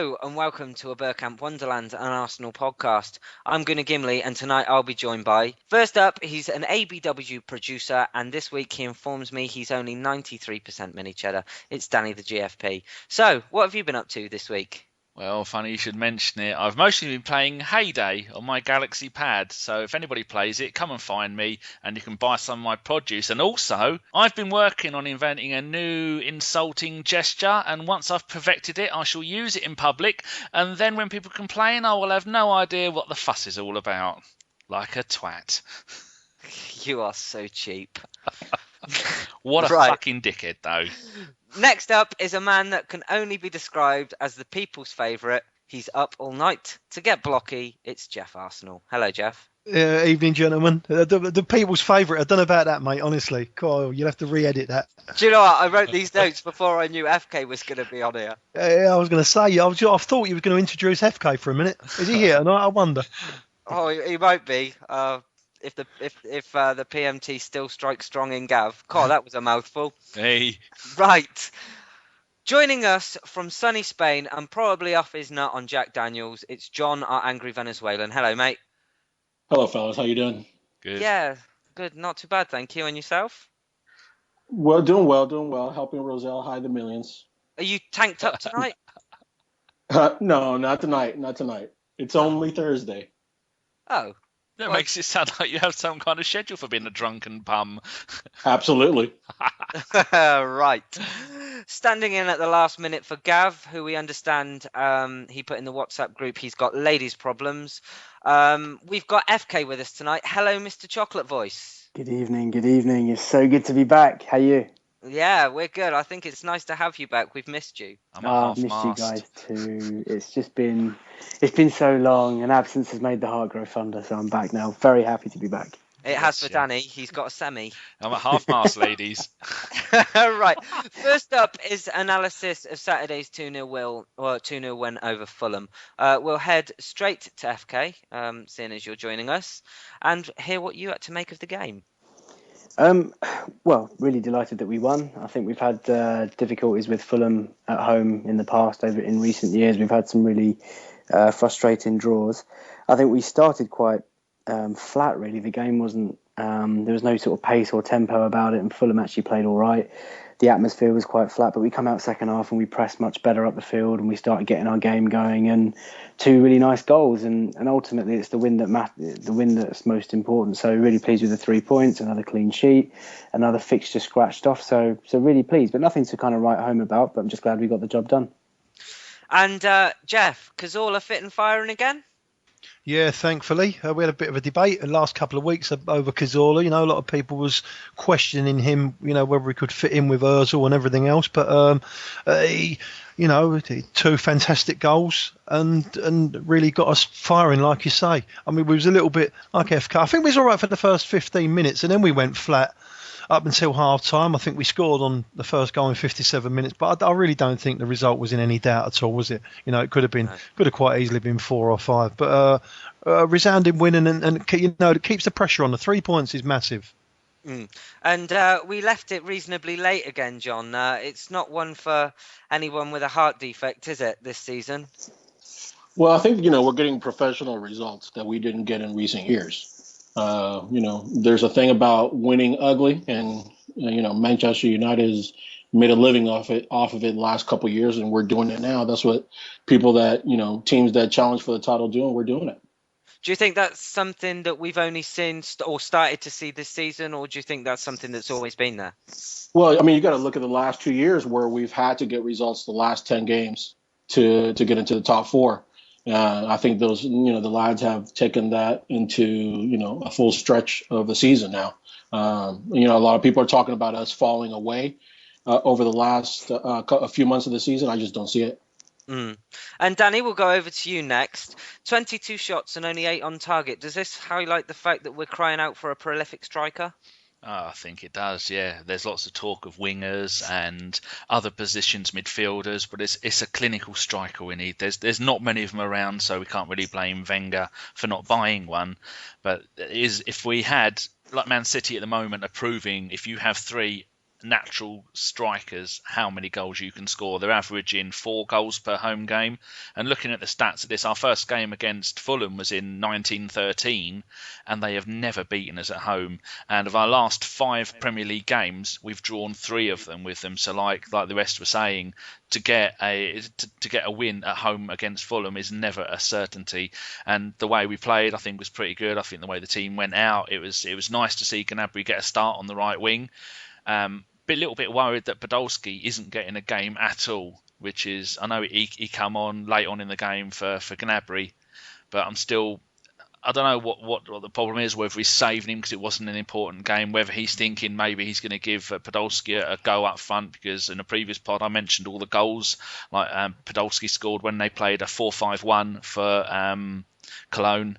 Hello and welcome to a Bergkamp Wonderland, an Arsenal podcast. I'm Gimli and tonight I'll be joined by... First up, he's an ABW producer and this week he informs me he's only 93% mini cheddar. It's Danny the GFP. So, what have you been up to this week? Well, funny you should mention it. I've mostly been playing Heyday on my Galaxy Pad, so if anybody plays it, come and find me and you can buy some of my produce. And also, I've been working on inventing a new insulting gesture, and once I've perfected it, I shall use it in public, and then when people complain, I will have no idea what the fuss is all about. Like a twat. You are so cheap. What a fucking dickhead, though. Next up is a man that can only be described as the people's favourite. He's up all night to get blocky. It's Geoff Arsenal. Hello, Geoff. Evening, gentlemen. The people's favourite. I don't know about that, mate, honestly. Cool, you'll have to re-edit that. Do you know what? I wrote these notes before I knew FK was going to be on here. I was going to say, I thought you were going to introduce FK for a minute. Is he here tonight? I wonder. Oh, he might be. If the PMT still strikes strong in Gav. God, that was a mouthful. Hey. Right. Joining us from sunny Spain and probably off his nut on Jack Daniels, it's John, our angry Venezuelan. Hello, mate. Hello, fellas. How you doing? Good. Yeah, good. Not too bad, thank you. And yourself? Well, doing well. Helping Roselle hide the millions. Are you tanked up tonight? No, not tonight. It's only Thursday. Oh. That makes it sound like you have some kind of schedule for being a drunken bum. Absolutely. Right. Standing in at the last minute for Gav, who we understand he put in the WhatsApp group, he's got ladies' problems. We've got FK with us tonight. Hello, Mr. Chocolate Voice. Good evening. It's so good to be back. How are you? Yeah, we're good. I think it's nice to have you back. We've missed you. I've missed you guys too. It's been so long, and absence has made the heart grow fonder, so I'm back now. Very happy to be back. It has for Danny. He's got a semi. I'm a half-mast, ladies. Right. First up is analysis of Saturday's 2-0 win over Fulham. We'll head straight to FK, seeing as you're joining us, and hear what you had to make of the game. Well, really delighted that we won. I think we've had difficulties with Fulham at home in the past. In recent years, we've had some really frustrating draws. I think we started quite flat, really. The game wasn't... there was no sort of pace or tempo about it, and Fulham actually played all right. The atmosphere was quite flat, but we come out second half and we pressed much better up the field and we started getting our game going, and two really nice goals, and ultimately it's the win that's most important. So really pleased with the 3 points, another clean sheet, another fixture scratched off, so really pleased, but nothing to kind of write home about, but I'm just glad we got the job done. And Geoff, Cazorla fit and firing again? Yeah, thankfully. We had a bit of a debate the last couple of weeks over Cazorla. A lot of people was questioning him, whether he could fit in with Ozil and everything else. But, he, two fantastic goals and really got us firing, like you say. I mean, we was a little bit like FK. I think we was all right for the first 15 minutes and then we went flat up until half time. I think we scored on the first goal in 57 minutes, but I really don't think the result was in any doubt at all, was it? It could have quite easily been 4 or 5, but resounding win and it keeps the pressure on. The 3 points is massive. And we left it reasonably late again, John. It's not one for anyone with a heart defect, is it, this season? Well, I think, we're getting professional results that we didn't get in recent years. There's a thing about winning ugly, and Manchester United has made a living off of it the last couple of years, and we're doing it now. That's what people that teams that challenge for the title do, and we're doing it. Do you think that's something that we've only seen or started to see this season, or do you think that's something that's always been there? Well, I mean, you got to look at the last 2 years where we've had to get results the last 10 games to get into the top 4. I think those, the lads have taken that into, a full stretch of the season now. A lot of people are talking about us falling away over the last a few months of the season. I just don't see it. And Danny, we'll go over to you next. 22 shots and only 8 on target. Does this highlight the fact that we're crying out for a prolific striker? I think it does, yeah. There's lots of talk of wingers and other positions, midfielders, but it's a clinical striker we need. There's not many of them around, so we can't really blame Wenger for not buying one. But if we had, like Man City at the moment, are proving if you have 3 natural strikers how many goals you can score. They're averaging 4 goals per home game. And looking at the stats of this, our first game against Fulham was in 1913, and they have never beaten us at home. And of our last 5 Premier League games, we've drawn 3 of them with them. So like the rest were saying, to get a win at home against Fulham is never a certainty. And the way we played, I think, was pretty good. I think the way the team went out, it was nice to see Gnabry get a start on the right wing. But a little bit worried that Podolski isn't getting a game at all, which is, I know he come on late on in the game for Gnabry, but I don't know what the problem is, whether he's saving him because it wasn't an important game, whether he's thinking maybe he's going to give Podolski a go up front, because in a previous pod I mentioned all the goals like Podolski scored when they played a 4-5-1 for Cologne,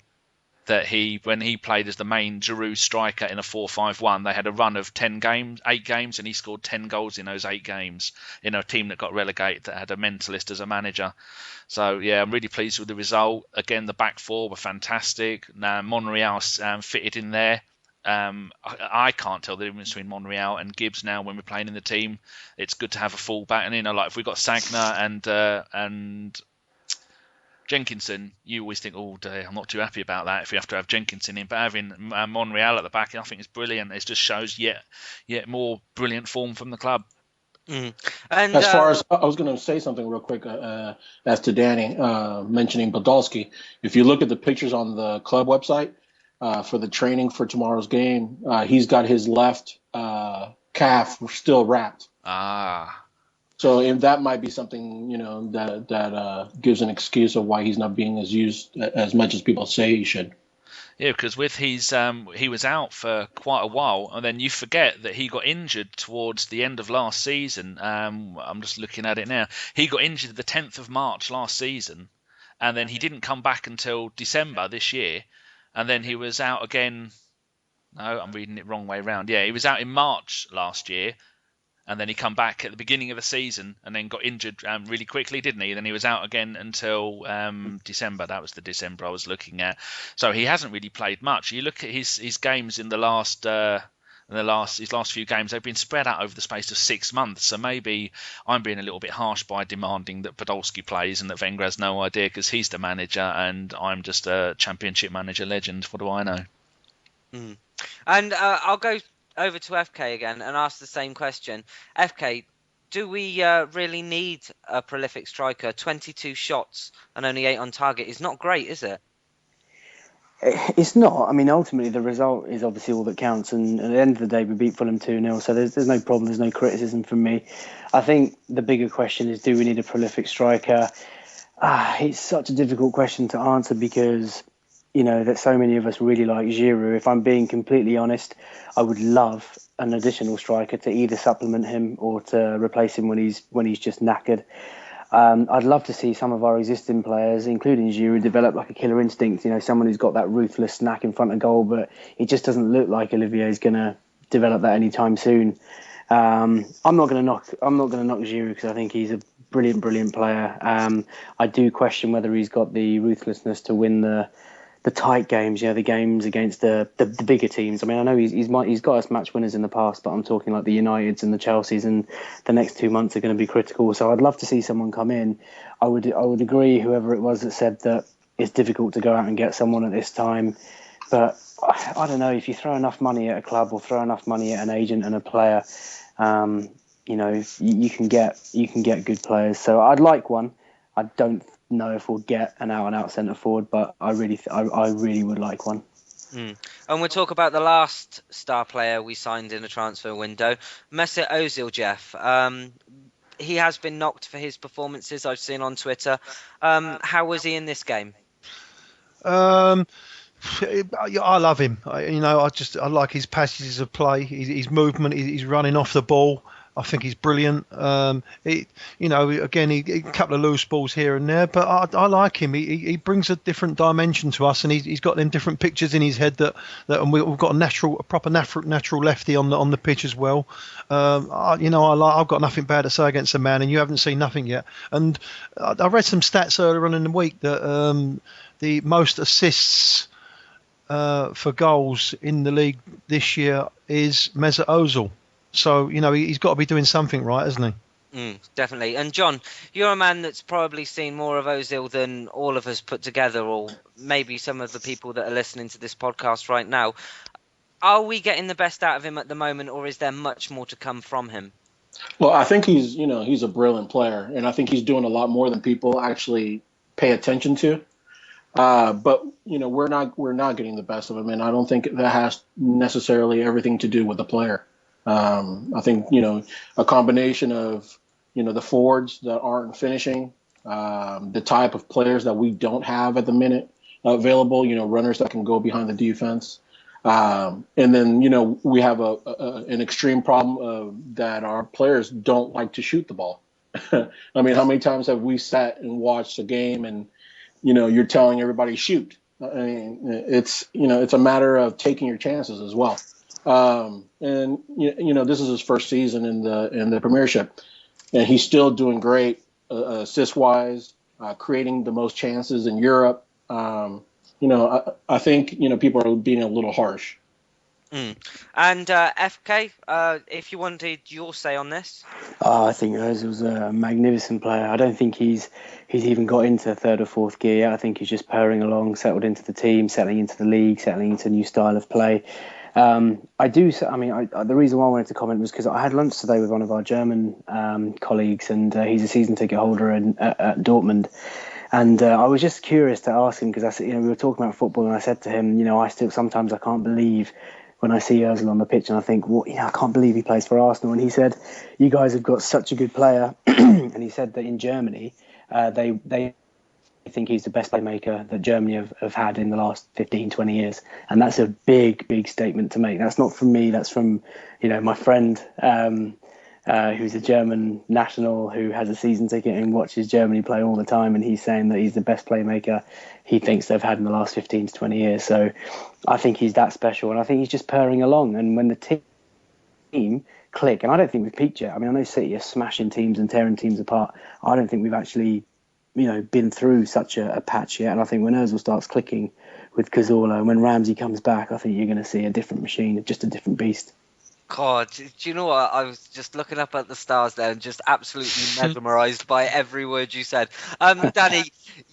that when he played as the main Giroud striker in a 4-5-1, they had a run of 8 games, and he scored 10 goals in those 8 games in a team that got relegated that had a mentalist as a manager. So, yeah, I'm really pleased with the result. Again, the back 4 were fantastic. Now, Monreal fitted in there. I can't tell the difference between Monreal and Gibbs now when we're playing in the team. It's good to have a full back. And, like if we've got Sagna and Jenkinson, you always think, oh dear, I'm not too happy about that if we have to have Jenkinson in. But having Monreal at the back, I think is brilliant. It just shows yet more brilliant form from the club. Mm. And as far as I was going to say something real quick as to Danny mentioning Podolski, if you look at the pictures on the club website for the training for tomorrow's game, he's got his left calf still wrapped. So if that might be something, that gives an excuse of why he's not being used as much as people say he should. Yeah, because with he was out for quite a while, and then you forget that he got injured towards the end of last season. I'm just looking at it now. He got injured the 10th of March last season, and then he didn't come back until December this year, and then he was out again. No, I'm reading it wrong way round. Yeah, he was out in March last year. And then he come back at the beginning of the season and then got injured really quickly, didn't he? Then he was out again until December. That was the December I was looking at. So he hasn't really played much. You look at his games in his last few games, they've been spread out over the space of 6 months. So maybe I'm being a little bit harsh by demanding that Podolski plays and that Wenger has no idea because he's the manager and I'm just a Championship manager legend. What do I know? Mm. And I'll go over to FK again and ask the same question. FK, do we really need a prolific striker? 22 shots and only 8 on target is not great, is it? It's not. I mean, ultimately, the result is obviously all that counts. And at the end of the day, we beat Fulham 2-0. So there's no problem. There's no criticism from me. I think the bigger question is, do we need a prolific striker? It's such a difficult question to answer because that so many of us really like Giroud. If I'm being completely honest, I would love an additional striker to either supplement him or to replace him when he's just knackered. I'd love to see some of our existing players, including Giroud, develop like a killer instinct. Someone who's got that ruthless snack in front of goal, but it just doesn't look like Olivier's going to develop that anytime soon. I'm not going to knock Giroud because I think he's a brilliant player. I do question whether he's got the ruthlessness to win the tight games, the games against the bigger teams. I mean, I know he's got us match winners in the past, but I'm talking like the Uniteds and the Chelseas, and the next 2 months are going to be critical. So I'd love to see someone come in. I would agree, whoever it was that said that it's difficult to go out and get someone at this time. But I don't know, if you throw enough money at a club or throw enough money at an agent and a player, you can get good players. So I'd like one. I don't know if we'll get an out-and-out centre forward, but I really would like one. And we'll talk about the last star player we signed in a transfer window, Mesut Ozil, Geoff. He has been knocked for his performances, I've seen on Twitter. How was he in this game? I love him. I like his passages of play, his movement, his running off the ball. I think he's brilliant. Again, a couple of loose balls here and there, but I like him. He brings a different dimension to us, and he's got them different pictures in his head and we've got a proper natural lefty on the pitch as well. I've got nothing bad to say against the man, and you haven't seen nothing yet. And I read some stats earlier on in the week that the most assists for goals in the league this year is Mesut Ozil. So, he's got to be doing something right, hasn't he? Definitely. And John, you're a man that's probably seen more of Ozil than all of us put together, or maybe some of the people that are listening to this podcast right now. Are we getting the best out of him at the moment, or is there much more to come from him? Well, I think he's a brilliant player, and I think he's doing a lot more than people actually pay attention to. But we're not getting the best of him, and I don't think that has necessarily everything to do with the player. I think a combination of the forwards that aren't finishing, the type of players that we don't have at the minute available, runners that can go behind the defense. And then, we have an extreme problem that our players don't like to shoot the ball. I mean, how many times have we sat and watched a game and, you're telling everybody shoot? I mean, it's a matter of taking your chances as well. And this is his first season in the Premiership, and he's still doing great assist wise, creating the most chances in Europe. I think people are being a little harsh. And FK, if you wanted your say on this. I think Ozil's a magnificent player. I don't think he's even got into third or fourth gear yet. I think he's just purring along, settled into the team, settling into the league, settling into a new style of play. The reason why I wanted to comment was because I had lunch today with one of our German colleagues, and he's a season ticket holder at Dortmund. And I was just curious to ask him, because we were talking about football, and I said to him, sometimes I can't believe when I see Ozil on the pitch, and I think, I can't believe he plays for Arsenal. And he said, you guys have got such a good player. And he said that in Germany, they think he's the best playmaker that Germany have had in the last 15, 20 years. And that's a big, big statement to make. That's not from me. That's from, my friend who's a German national who has a season ticket and watches Germany play all the time. And he's saying that he's the best playmaker he thinks they've had in the last 15 to 20 years. So I think he's that special. And I think he's just purring along. And when the team click, and I don't think we've peaked yet. I mean, I know City are smashing teams and tearing teams apart. I don't think we've actually been through such a patch yet. And I think when Ozil starts clicking with Cazorla and when Ramsey comes back, I think you're going to see a different machine, just a different beast. God, do you know what? I was just looking up at the stars there and just absolutely mesmerised by every word you said. Danny,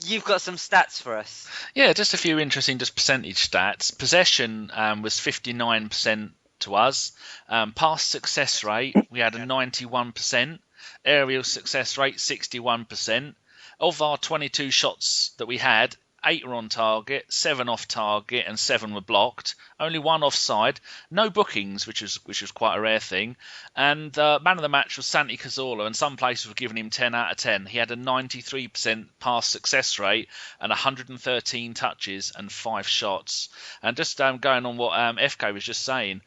you've got some stats for us. Yeah, just a few interesting percentage stats. Possession was 59% to us. Pass success rate, we had a 91%. Aerial success rate, 61%. Of our 22 shots that we had, 8 were on target, 7 off target, and 7 were blocked. Only 1 offside. No bookings, which was quite a rare thing. And man of the match was Santi Cazorla, and some places were giving him 10 out of 10. He had a 93% pass success rate and 113 touches and 5 shots. And just going on what FK was just saying,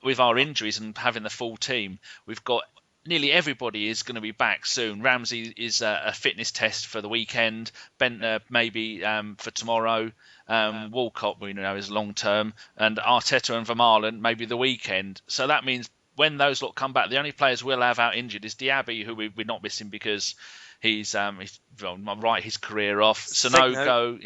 with our injuries and having the full team, we've got nearly everybody is going to be back soon. Ramsey is a fitness test for the weekend. Bentner maybe for tomorrow. Walcott, we know, is long term. And Arteta and Vermaelen maybe the weekend. So that means when those lot come back, the only players we'll have out injured is Diaby, who we're not missing because he's his career off. Sonogo,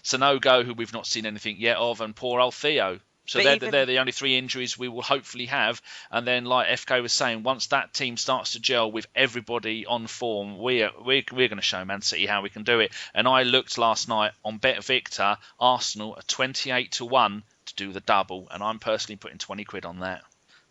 Sonogo, who we've not seen anything yet of, and poor old Theo. So they're the only 3 injuries we will hopefully have. And then, like FK was saying, once that team starts to gel with everybody on form, we're going to show Man City how we can do it. And I looked last night on Bet Victor, Arsenal are 28-1 to do the double, and I'm personally putting 20 quid on that.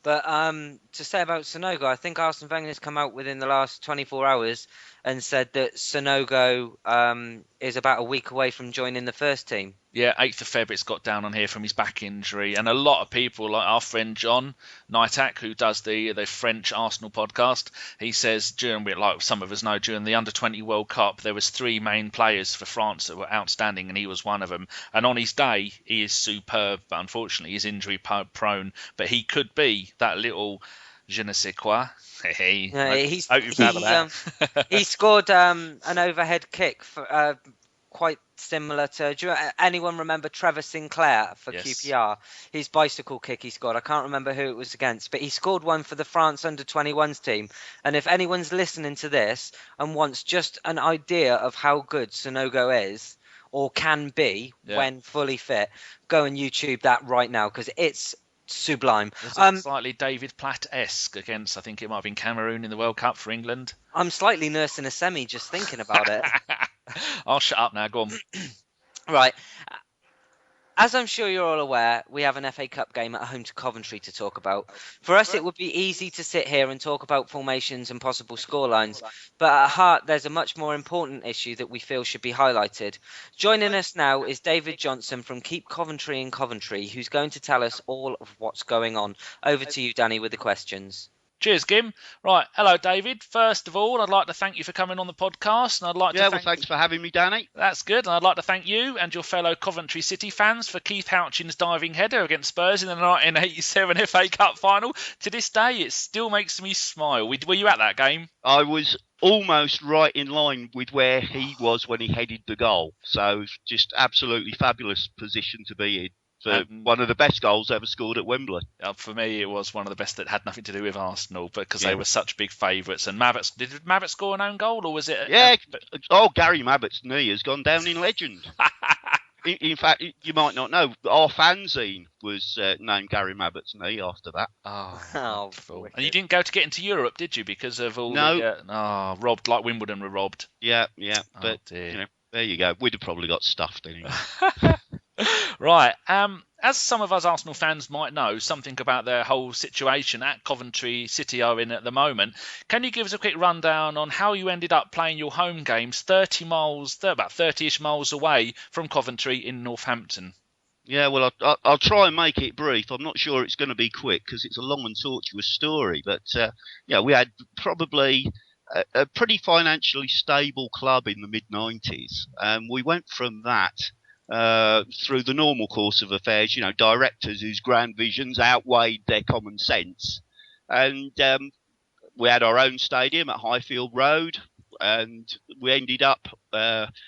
But to say about Sonogo, I think Arsene Wenger has come out within the last 24 hours and said that Sonogo is about a week away from joining the first team. Yeah, 8th of Feb, it's got down on here from his back injury. And a lot of people, like our friend John Nightack, who does the French Arsenal podcast, he says, like some of us know, during the Under-20 World Cup, there was 3 main players for France that were outstanding, and he was one of them. And on his day, he is superb, but unfortunately, he's injury prone. But he could be that little je ne sais quoi. He scored an overhead kick for quite similar to. Do anyone remember Trevor Sinclair for QPR? His bicycle kick he scored. I can't remember who it was against, but he scored one for the France Under-21s team. And if anyone's listening to this and wants just an idea of how good Sonogo is or can be when fully fit, go and YouTube that right now, because it's sublime. Was it slightly David Platt-esque against, I think it might have been Cameroon in the World Cup for England? I'm slightly nursing a semi just thinking about it. I'll shut up now, go on. Right. As I'm sure you're all aware, we have an FA Cup game at home to Coventry to talk about. For us, it would be easy to sit here and talk about formations and possible scorelines, but at heart, there's a much more important issue that we feel should be highlighted. Joining us now is David Johnson from Keep Coventry in Coventry, who's going to tell us all of what's going on. Over to you, Danny, with the questions. Cheers, Gim. Right, hello, David. First of all, I'd like to thank you for coming on the podcast, and I'd like to thanks for having me, Danny. That's good, and I'd like to thank you and your fellow Coventry City fans for Keith Houchin's diving header against Spurs in the 1987 FA Cup final. To this day, it still makes me smile. Were you at that game? I was almost right in line with where he was when he headed the goal, so just absolutely fabulous position to be in. One of the best goals ever scored at Wembley. For me, it was one of the best that had nothing to do with Arsenal, because they were such big favourites. And did Mabbott score an own goal, or was it? Gary Mabbott's knee has gone down in legend. in fact, you might not know, our fanzine was named Gary Mabbott's knee after that. Oh, and you didn't go to get into Europe, did you? Because of all robbed, like Wimbledon were robbed. Yeah, but there you go. We'd have probably got stuffed anyway. Right. As some of us Arsenal fans might know something about their whole situation at Coventry City are in at the moment, can you give us a quick rundown on how you ended up playing your home games about 30-ish miles away from Coventry in Northampton? Yeah, well, I'll try and make it brief. I'm not sure it's going to be quick because it's a long and tortuous story. But, we had probably a pretty financially stable club in the mid-90s. We went from that through the normal course of affairs, directors whose grand visions outweighed their common sense. And we had our own stadium at Highfield Road, and we ended up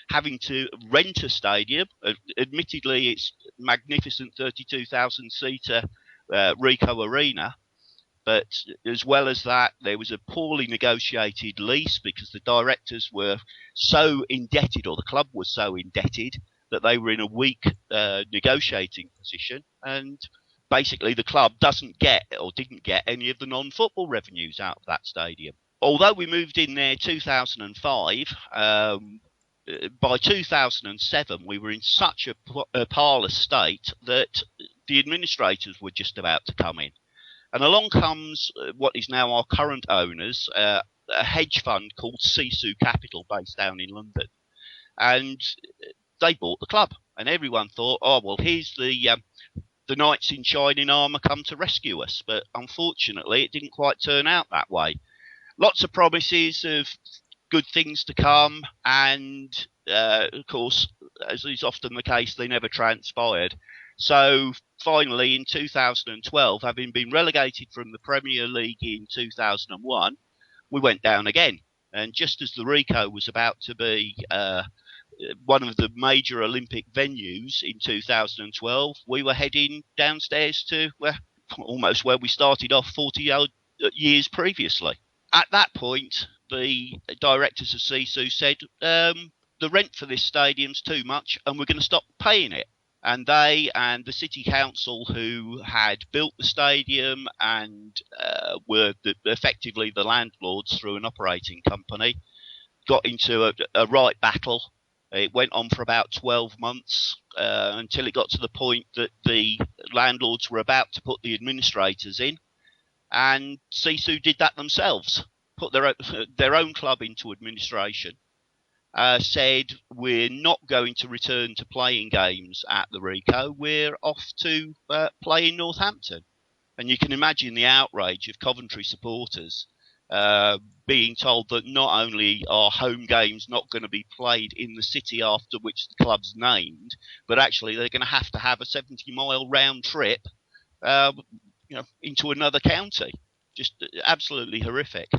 having to rent a stadium. Admittedly, it's magnificent 32,000-seater Ricoh Arena. But as well as that, there was a poorly negotiated lease because the directors were so indebted, or the club was so indebted, that they were in a weak negotiating position, and basically the club didn't get any of the non-football revenues out of that stadium. Although we moved in there 2005, by 2007 we were in such a parlous state that the administrators were just about to come in. And along comes what is now our current owners, a hedge fund called Sisu Capital based down in London. And they bought the club, and everyone thought, here's the knights in shining armour come to rescue us. But unfortunately, it didn't quite turn out that way. Lots of promises of good things to come, and of course, as is often the case, they never transpired. So finally, in 2012, having been relegated from the Premier League in 2001, we went down again. And just as the Ricoh was about to be one of the major Olympic venues in 2012, we were heading downstairs to almost where we started off 40 years previously. At that point, the directors of Sisu said, the rent for this stadium's too much and we're going to stop paying it. And they and the city council, who had built the stadium and were effectively the landlords through an operating company, got into a right battle. It went on for about 12 months until it got to the point that the landlords were about to put the administrators in, and Sisu did that themselves, put their own club into administration, said we're not going to return to playing games at the Ricoh, we're off to play in Northampton. And you can imagine the outrage of Coventry supporters being told that not only are home games not going to be played in the city after which the club's named, but actually they're going to have a 70-mile round trip into another county. Just absolutely horrific.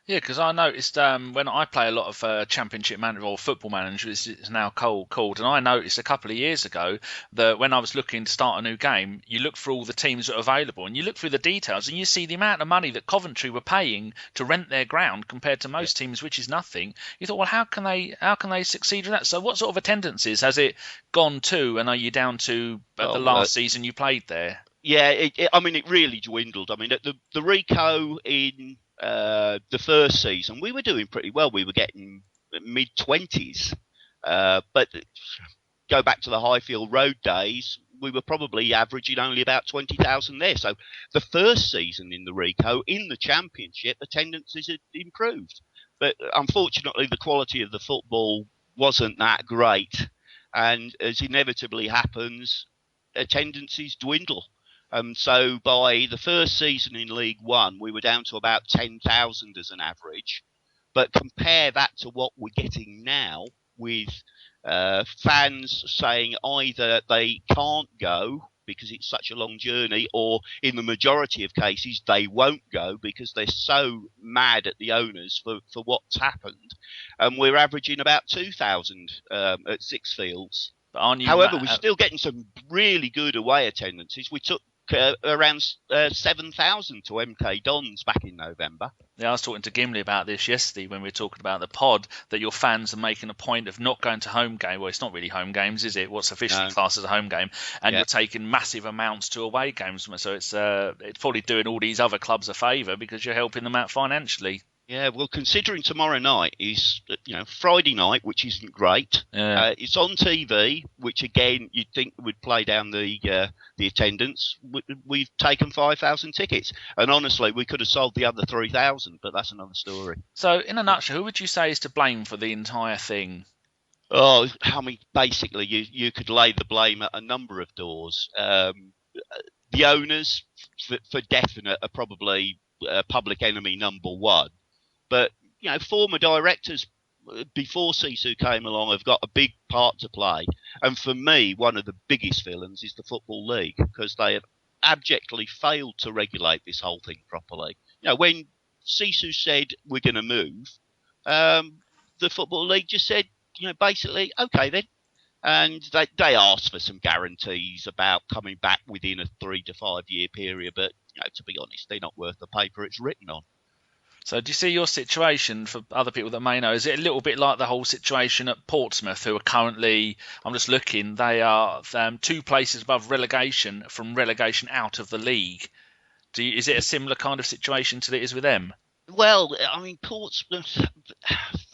Yeah, because I noticed when I play a lot of Championship Manager or Football Manager, it's now called, and I noticed a couple of years ago that when I was looking to start a new game, you look for all the teams that are available, and you look through the details, and you see the amount of money that Coventry were paying to rent their ground compared to most teams, which is nothing. You thought, well, how can they succeed with that? So, what sort of attendances has it gone to, and are you down to the last season you played there? Yeah, it really dwindled. I mean, the Rico in the first season, we were doing pretty well. We were getting mid-20s. But go back to the Highfield Road days, we were probably averaging only about 20,000 there. So the first season in the Rico, in the Championship, attendances had improved. But unfortunately, the quality of the football wasn't that great. And as inevitably happens, attendances dwindle. So by the first season in League One, we were down to about 10,000 as an average. But compare that to what we're getting now with fans saying either they can't go because it's such a long journey, or in the majority of cases, they won't go because they're so mad at the owners for what's happened. And we're averaging about 2,000 at Sixfields. However, we're still getting some really good away attendances. We took around 7,000 to MK Dons back in November. Yeah, I was talking to Gimli about this yesterday when we were talking about the pod, that your fans are making a point of not going to home game. Well, it's not really home games, is it? What's officially classed as a home game. And you're taking massive amounts to away games. So it's probably doing all these other clubs a favour because you're helping them out financially. Yeah, well, considering tomorrow night is, Friday night, which isn't great. Yeah. It's on TV, which again you'd think would play down the attendance. We've taken 5,000 tickets, and honestly, we could have sold the other 3,000, but that's another story. So, in a nutshell, who would you say is to blame for the entire thing? Oh, I mean, basically, you could lay the blame at a number of doors. The owners, for definite, are probably public enemy number one. But, former directors before Sisu came along have got a big part to play. And for me, one of the biggest villains is the Football League, because they have abjectly failed to regulate this whole thing properly. When Sisu said we're going to move, the Football League just said, basically, okay then. And they asked for some guarantees about coming back within a 3 to 5 year period. But, to be honest, they're not worth the paper it's written on. So do you see your situation, for other people that may know, is it a little bit like the whole situation at Portsmouth, who are currently, I'm just looking, they are 2 places above relegation from relegation out of the league. Is it a similar kind of situation to it is with them? Well, I mean, Portsmouth,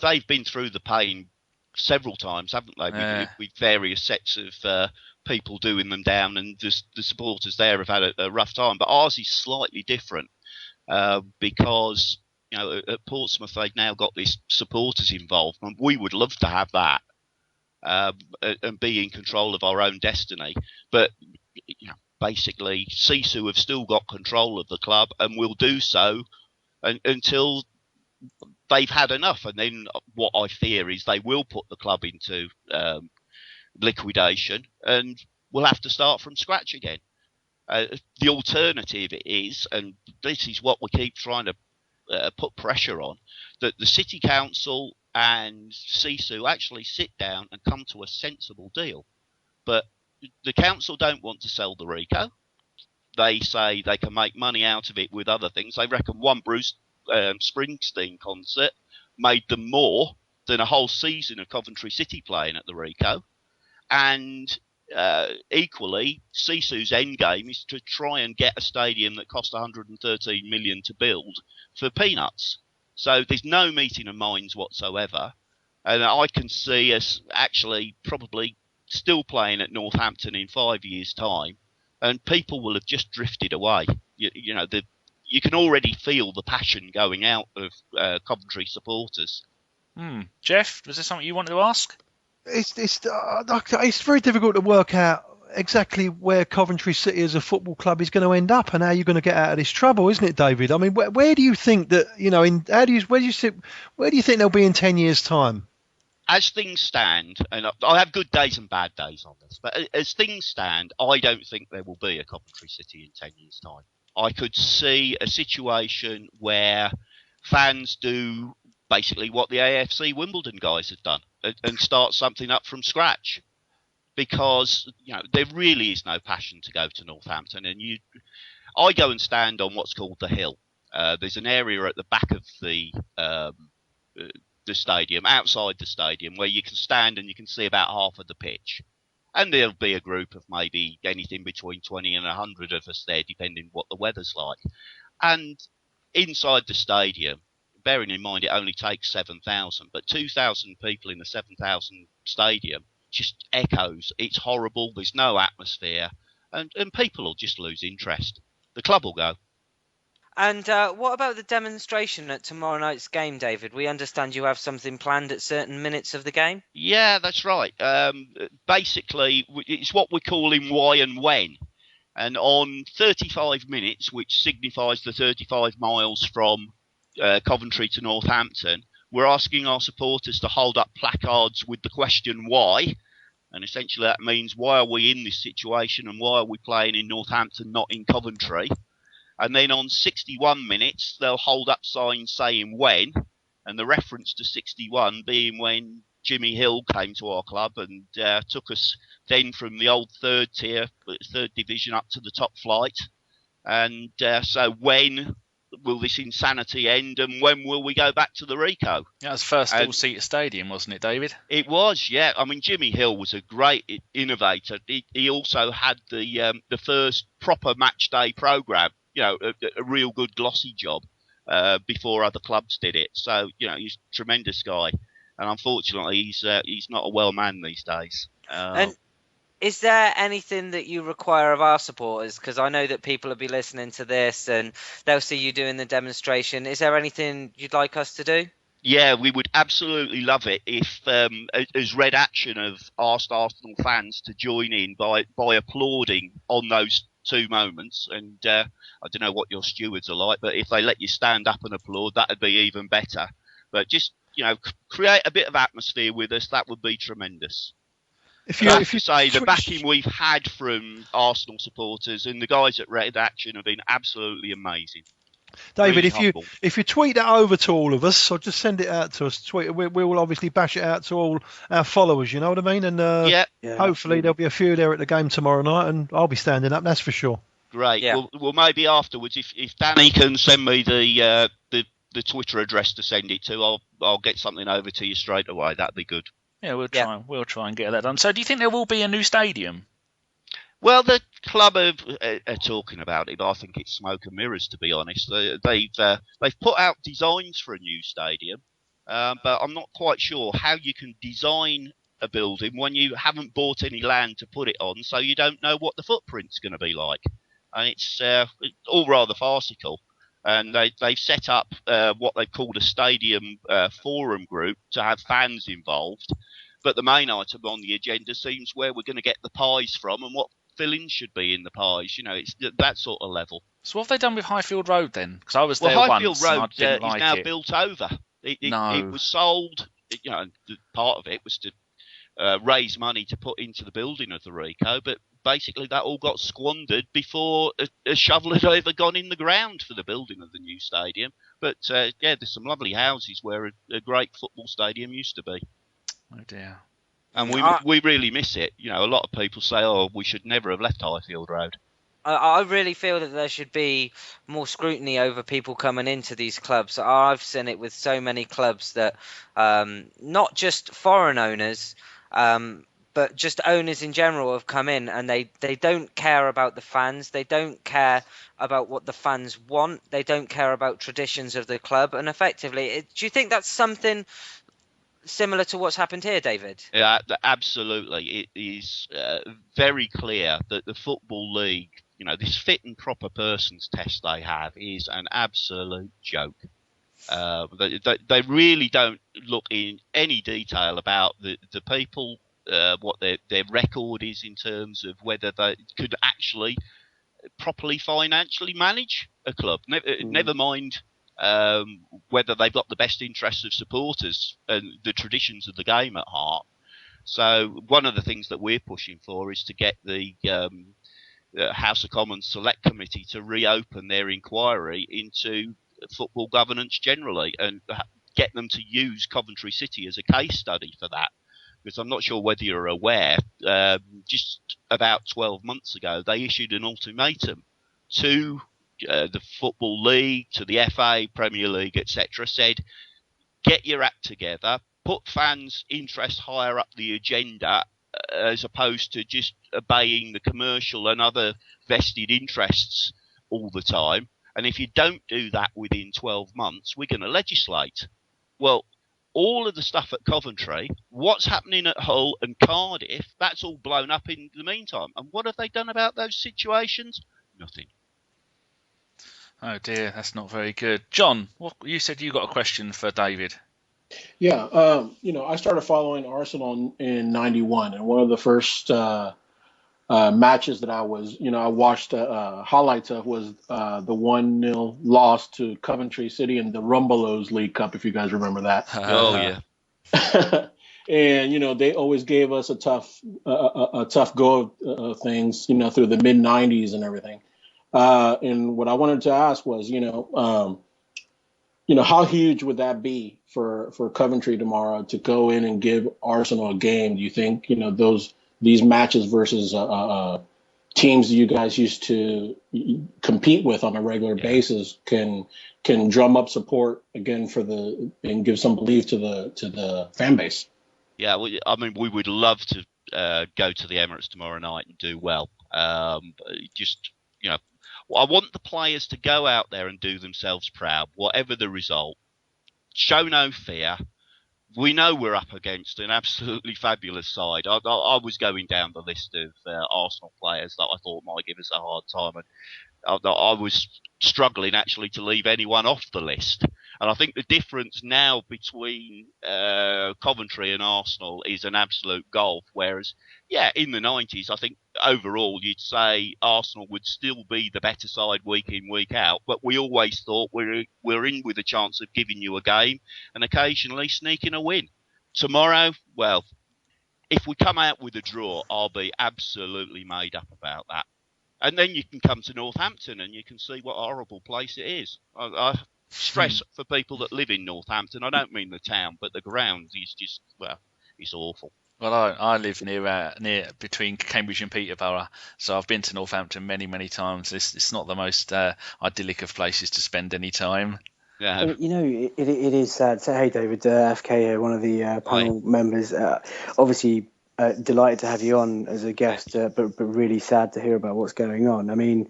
they've been through the pain several times, haven't they, with various sets of people doing them down, and the supporters there have had a rough time. But ours is slightly different because... at Portsmouth, they've now got this supporters involvement. We would love to have that and be in control of our own destiny. But, basically, Sisu have still got control of the club and will do so until they've had enough. And then what I fear is they will put the club into liquidation and we'll have to start from scratch again. The alternative is, and this is what we keep trying to put pressure on, that the City Council and Sisu actually sit down and come to a sensible deal. But the council don't want to sell the Rico. They say they can make money out of it with other things. They reckon one Bruce Springsteen concert made them more than a whole season of Coventry City playing at the Rico. And equally, Sisu's end game is to try and get a stadium that cost 113 million to build for peanuts. So there's no meeting of minds whatsoever, and I can see us actually probably still playing at Northampton in 5 years' time, and people will have just drifted away. You can already feel the passion going out of Coventry supporters. Geoff, was there something you wanted to ask? It's very difficult to work out exactly where Coventry City as a football club is going to end up and how you're going to get out of this trouble, isn't it, David? I mean, where do you think that where do you think they'll be in 10 years' time? As things stand, and I have good days and bad days on this, but as things stand, I don't think there will be a Coventry City in 10 years' time. I could see a situation where fans do basically what the AFC Wimbledon guys have done and start something up from scratch, because there really is no passion to go to Northampton. And I go and stand on what's called the Hill. There's an area at the back of the stadium, outside the stadium, where you can stand and you can see about half of the pitch. And there'll be a group of maybe anything between 20 and 100 of us there, depending what the weather's like. And inside the stadium, bearing in mind it only takes 7,000, but 2,000 people in a 7,000 stadium just echoes. It's horrible. There's no atmosphere. And people will just lose interest. The club will go. And what about the demonstration at tomorrow night's game, David? We understand you have something planned at certain minutes of the game. Yeah, that's right. Basically, it's what we're calling why and when. And on 35 minutes, which signifies the 35 miles from Coventry to Northampton, we're asking our supporters to hold up placards with the question why. And essentially that means, why are we in this situation and why are we playing in Northampton, not in Coventry? And then on 61 minutes, they'll hold up signs saying when, and the reference to 61 being when Jimmy Hill came to our club and took us then from the old third division up to the top flight. And so when will this insanity end, and when will we go back to the Rico? That was first all-seater stadium, wasn't it, David? It was, yeah. I mean, Jimmy Hill was a great innovator. He also had the first proper match day programme, a real good glossy job before other clubs did it. So, he's a tremendous guy. And unfortunately, he's not a well man these days. And is there anything that you require of our supporters? Because I know that people will be listening to this and they'll see you doing the demonstration. Is there anything you'd like us to do? Yeah, we would absolutely love it if, as Red Action have asked Arsenal fans to join in by applauding on those two moments. And I don't know what your stewards are like, but if they let you stand up and applaud, that would be even better. But just, create a bit of atmosphere with us. That would be tremendous. If you say the backing we've had from Arsenal supporters and the guys at Red Action have been absolutely amazing. David, Really if you tweet that over to all of us, or just send it out to us, we will obviously bash it out to all our followers. You know what I mean? And hopefully there'll be a few there at the game tomorrow night, and I'll be standing up. That's for sure. Great. Yeah. Well, maybe afterwards, if Danny can send me the Twitter address to send it to, I'll get something over to you straight away. That'd be good. Yeah, we'll try and get that done. So, do you think there will be a new stadium? Well, the club are talking about it, but I think it's smoke and mirrors, to be honest. They've put out designs for a new stadium, but I'm not quite sure how you can design a building when you haven't bought any land to put it on, so you don't know what the footprint's going to be like. And it's all rather farcical. And they've set up what they've called a stadium forum group to have fans involved. But the main item on the agenda seems where we're going to get the pies from and what fillings should be in the pies. It's that sort of level. So what have they done with Highfield Road then? Because I was there Highfield once Road and I didn't like is now it. built over. It was sold. Part of it was to raise money to put into the building of the Rico, but basically that all got squandered before a shovel had ever gone in the ground for the building of the new stadium. But there's some lovely houses where a great football stadium used to be. Oh dear. And we really miss it. A lot of people say, we should never have left Highfield Road. I really feel that there should be more scrutiny over people coming into these clubs. I've seen it with so many clubs that not just foreign owners, but just owners in general have come in and they don't care about the fans. They don't care about what the fans want. They don't care about traditions of the club. And effectively, do you think that's something similar to what's happened here, David? Yeah, absolutely. It is very clear that the Football League, this fit and proper persons test they have is an absolute joke. They really don't look in any detail about the people, what their record is in terms of whether they could actually properly financially manage a club. Never mind whether they've got the best interests of supporters and the traditions of the game at heart. So one of the things that we're pushing for is to get the House of Commons Select Committee to reopen their inquiry into football governance generally and get them to use Coventry City as a case study for that. Because I'm not sure whether you're aware, just about 12 months ago, they issued an ultimatum to the Football League, to the FA, Premier League, etc., said, get your act together, put fans' interest higher up the agenda, as opposed to just obeying the commercial and other vested interests all the time. And if you don't do that within 12 months, we're going to legislate. Well, all of the stuff at Coventry, what's happening at Hull and Cardiff, that's all blown up in the meantime. And what have they done about those situations? Nothing. Oh dear, that's not very good. John, you said you got a question for David. Yeah, I started following Arsenal in '91, and one of the first matches that I watched highlights of was the 1-0 loss to Coventry City in the Rumbelows League Cup, if you guys remember that. Oh yeah. And they always gave us a tough go of things, through the mid '90s and everything. And what I wanted to ask was, how huge would that be for Coventry tomorrow to go in and give Arsenal a game? Do you think, these matches versus teams that you guys used to compete with on a regular basis can drum up support again and give some belief to the fan base? Yeah, well, I mean, we would love to go to the Emirates tomorrow night and do well. I want the players to go out there and do themselves proud, whatever the result. Show no fear. We know we're up against an absolutely fabulous side. I was going down the list of Arsenal players that I thought might give us a hard time, and I was struggling actually to leave anyone off the list. And I think the difference now between Coventry and Arsenal is an absolute gulf. Whereas, in the 90s, I think overall you'd say Arsenal would still be the better side week in, week out. But we always thought we're in with a chance of giving you a game and occasionally sneaking a win. Tomorrow, well, if we come out with a draw, I'll be absolutely made up about that. And then you can come to Northampton and you can see what a horrible place it is. I stress for people that live in Northampton, I don't mean the town, but the ground is just, it's awful. Well, I live near between Cambridge and Peterborough, so I've been to Northampton many, many times. It's not the most idyllic of places to spend any time. Yeah. It is sad. So, hey, David, FK here, one of the panel members. Obviously, delighted to have you on as a guest, but really sad to hear about what's going on. I mean,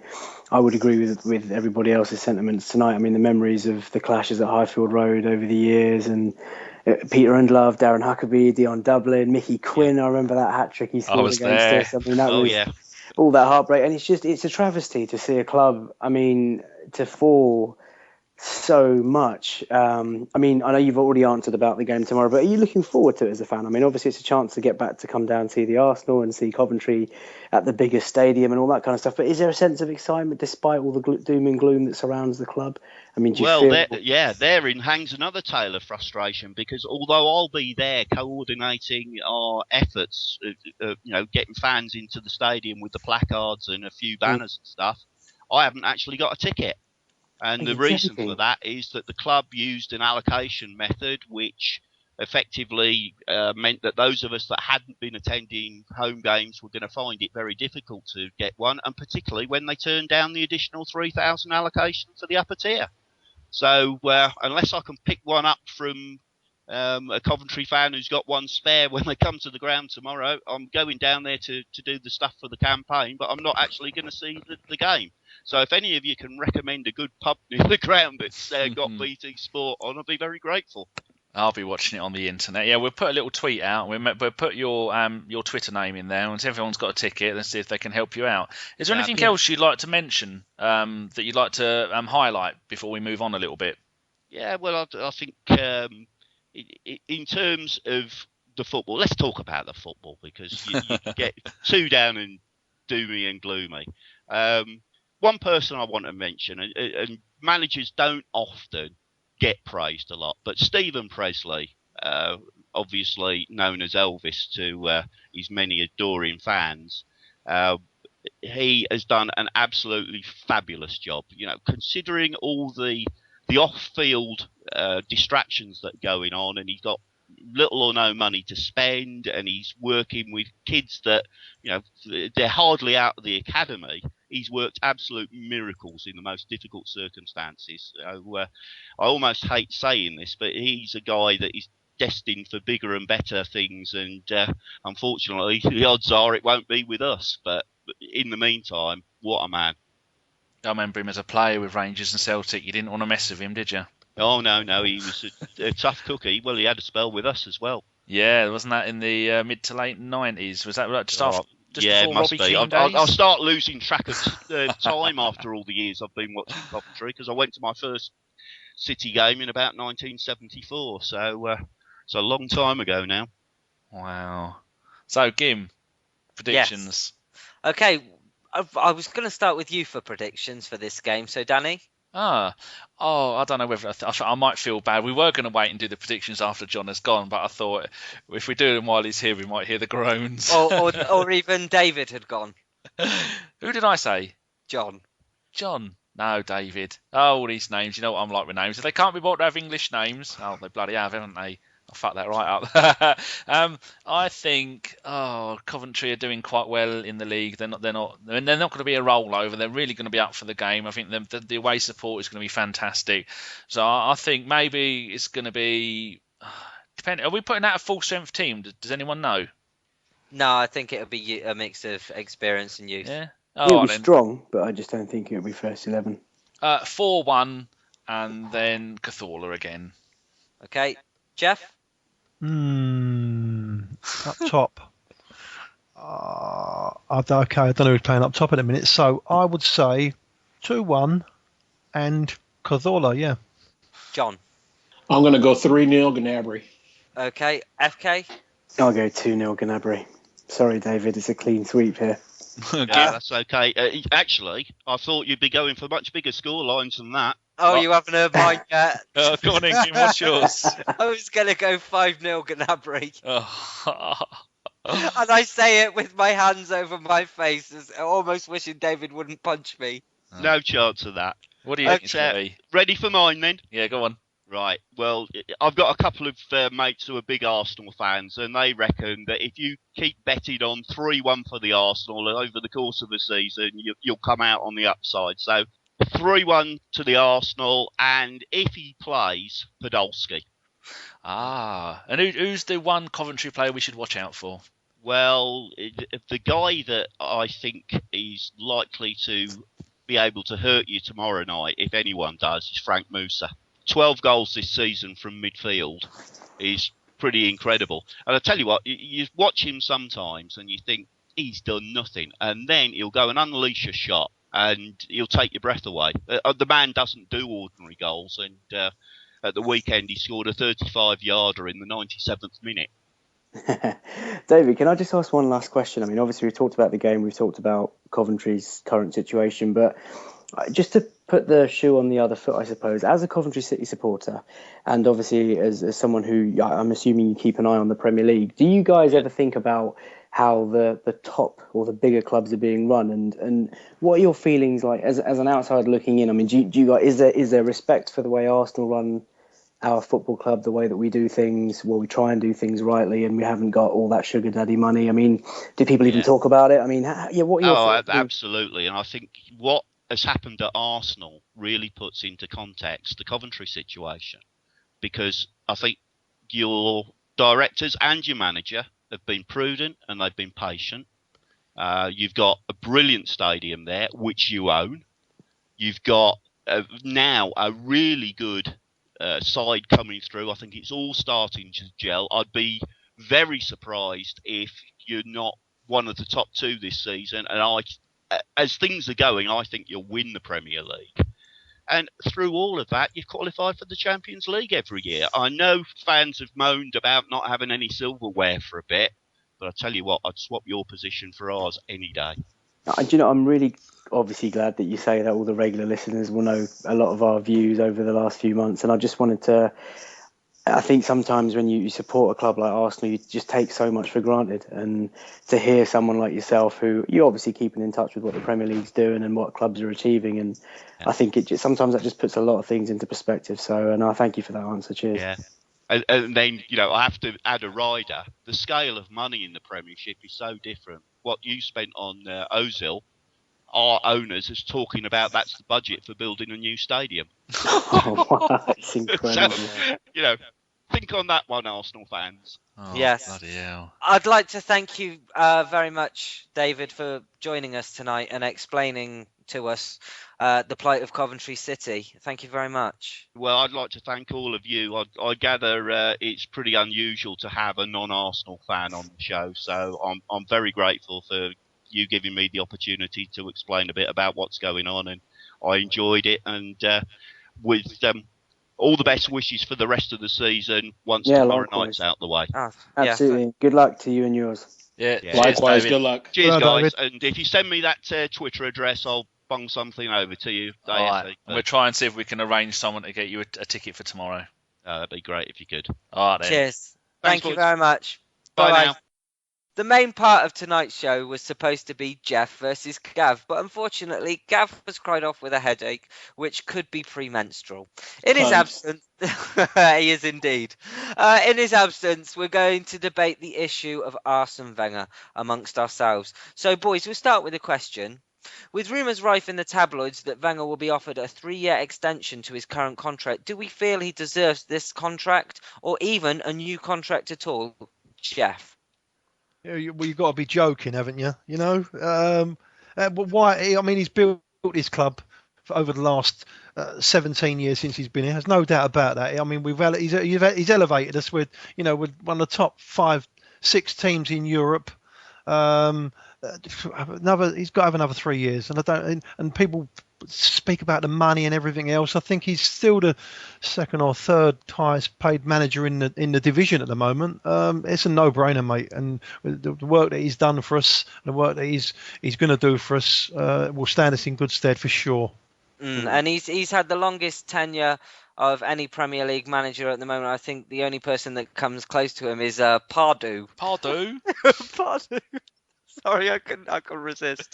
I would agree with everybody else's sentiments tonight. I mean, the memories of the clashes at Highfield Road over the years, and Peter Ndlove, Darren Huckabee, Dion Dublin, Mickey Quinn. I remember that hat trick he scored against us. I mean, that was all that heartbreak, and it's a travesty to see a club. I mean, to fall so much. I mean, I know you've already answered about the game tomorrow, but are you looking forward to it as a fan? I mean, obviously it's a chance to get back to come down and see the Arsenal and see Coventry at the biggest stadium and all that kind of stuff. But is there a sense of excitement despite all the doom and gloom that surrounds the club? I mean, therein hangs another tale of frustration, because although I'll be there coordinating our efforts, getting fans into the stadium with the placards and a few banners and stuff, I haven't actually got a ticket. And the reason for that is that the club used an allocation method which effectively meant that those of us that hadn't been attending home games were going to find it very difficult to get one, and particularly when they turned down the additional 3,000 allocation for the upper tier. So unless I can pick one up from a Coventry fan who's got one spare when they come to the ground tomorrow, I'm going down there to do the stuff for the campaign, but I'm not actually going to see the game. So if any of you can recommend a good pub near the ground that's got BT Sport on, I'll be very grateful. I'll be watching it on the internet. Yeah, we'll put a little tweet out. We'll put your Twitter name in there, and if everyone's got a ticket, let's see if they can help you out. Is there anything else you'd like to mention that you'd like to highlight before we move on a little bit? Yeah, well, I think in terms of the football, let's talk about the football, because you get too down and doomy and gloomy. One person I want to mention, and managers don't often get praised a lot, but Stephen Presley, obviously known as Elvis to his many adoring fans, he has done an absolutely fabulous job. Considering all the off-field distractions that are going on, and he's got little or no money to spend, and he's working with kids that, they're hardly out of the academy. He's worked absolute miracles in the most difficult circumstances. I almost hate saying this, but he's a guy that is destined for bigger and better things, and unfortunately, the odds are it won't be with us. But in the meantime, what a man! I remember him as a player with Rangers and Celtic. You didn't want to mess with him, did you? Oh no, he was a tough cookie. Well, he had a spell with us as well. Yeah, wasn't that in the mid to late 90s? Was that just after? Just yeah, before it must Robbie be. Keane I'll days? start losing track of time after all the years I've been watching Coventry, because I went to my first City game in about 1974. So it's a long time ago now. Wow. So, Gim, predictions. Yes. Okay, I was going to start with you for predictions for this game. So, Danny? I don't know whether I might feel bad. We were going to wait and do the predictions after John has gone, but I thought if we do them while he's here, we might hear the groans. Or even David had gone. Who did I say? John. No, David. Oh, all these names. You know what I'm like with names. If they can't be bought to have English names, they bloody have, haven't they? I fucked that right up. I think Coventry are doing quite well in the league. They're not going to be a rollover. They're really going to be up for the game. I think the away support is going to be fantastic. So I think maybe it's going to be. Are we putting out a full strength team? Does anyone know? No, I think it'll be a mix of experience and youth. Yeah. It was strong, but I just don't think it'll be first 11. 4-1 and then Cthulhu again. Okay, Geoff? Up top. I don't know who's playing up top at the minute, so I would say 2-1 and Cazorla, yeah. John? I'm going to go 3-0 Gnabry. Okay, FK? I'll go 2-0 Gnabry. Sorry, David, it's a clean sweep here. Yeah, that's okay. Actually, I thought you'd be going for much bigger score lines than that. Oh, you haven't heard mine yet? Go on in, Kim, what's yours? I was going to go 5-0 Gnabry. Oh. And I say it with my hands over my face, almost wishing David wouldn't punch me. No chance of that. What do you think it's going to be? Ready for mine, then? Yeah, go on. Right. Well, I've got a couple of mates who are big Arsenal fans, and they reckon that if you keep betting on 3-1 for the Arsenal over the course of the season, you'll come out on the upside. So 3-1 to the Arsenal, and if he plays, Podolski. And who's the one Coventry player we should watch out for? Well, the guy that I think is likely to be able to hurt you tomorrow night, if anyone does, is Frank Musa. 12 goals this season from midfield is pretty incredible. And I tell you what, you watch him sometimes and you think he's done nothing, and then he'll go and unleash a shot and he'll take your breath away. The man doesn't do ordinary goals, and at the weekend he scored a 35-yarder in the 97th minute. David, can I just ask one last question? I mean, obviously we've talked about the game, we've talked about Coventry's current situation, but just to put the shoe on the other foot, I suppose, as a Coventry City supporter, and obviously as someone who I'm assuming you keep an eye on the Premier League, do you guys ever think about how the top or the bigger clubs are being run, and what are your feelings like as an outsider looking in? I mean, do you guys, is there respect for the way Arsenal run our football club, the way that we do things, well, we try and do things rightly, and we haven't got all that sugar daddy money? I mean, do people even talk about it? I mean, what are your thoughts? Absolutely. And I think what has happened at Arsenal really puts into context the Coventry situation, because I think your directors and your manager have been prudent and they've been patient. You've got a brilliant stadium there, which you own. You've got now a really good side coming through. I think it's all starting to gel. I'd be very surprised if you're not one of the top two this season. And as things are going, I think you'll win the Premier League. And through all of that, you've qualified for the Champions League every year. I know fans have moaned about not having any silverware for a bit, but I tell you what, I'd swap your position for ours any day. And you know, I'm really obviously glad that you say that. All the regular listeners will know a lot of our views over the last few months. And I just wanted to, I think sometimes when you support a club like Arsenal, you just take so much for granted. And to hear someone like yourself, who you're obviously keeping in touch with what the Premier League's doing and what clubs are achieving, and I think sometimes that just puts a lot of things into perspective. So, and I thank you for that answer. Cheers. Yeah. And then, you know, I have to add a rider. The scale of money in the Premiership is so different. What you spent on Ozil, our owners is talking about that's the budget for building a new stadium. Oh, wow, it's incredible. So, you know, Think on that one, Arsenal fans. Oh, Yes. bloody hell. I'd like to thank you very much, David, for joining us tonight and explaining to us the plight of Coventry City. Thank you very much. Well, I'd like to thank all of you. I gather it's pretty unusual to have a non-Arsenal fan on the show, so I'm very grateful for you giving me the opportunity to explain a bit about what's going on, and I enjoyed it. And with all the best wishes for the rest of the season once tomorrow night's out the way. Oh, Absolutely. Yeah. Good luck to you and yours. Yeah. Likewise, Cheers, good luck. Cheers, Well, guys. David. And if you send me that Twitter address, I'll bung something over to you. All right. We'll try and see if we can arrange someone to get you a ticket for tomorrow. That'd be great if you could. All right, then. Cheers. Thanks, Thank you boys. very much. Bye Bye-bye. now. The main part of tonight's show was supposed to be Geoff versus Gav, but unfortunately, Gav was cried off with a headache, which could be premenstrual. In his absence, he is indeed. In his absence, we're going to debate the issue of Arsene Wenger amongst ourselves. So, boys, we'll start with a question. With rumours rife in the tabloids that Wenger will be offered a 3-year extension to his current contract, do we feel he deserves this contract, or even a new contract at all? Geoff? Well, you've got to be joking, haven't you? You know, but why? I mean, he's built his club for over the last 17 years since he's been here. There's no doubt about that. I mean, he's elevated us with, you know, with one of the top 5-6 teams in Europe. He's got to have another 3 years, and people speak about the money and everything else. I think he's still the second or third highest paid manager in the division at the moment. It's a no-brainer, mate. And the work that he's done for us, the work that he's going to do for us, will stand us in good stead for sure. And he's had the longest tenure of any Premier League manager at the moment. I think the only person that comes close to him is Pardew. Pardew? Pardew. Sorry, I couldn't resist.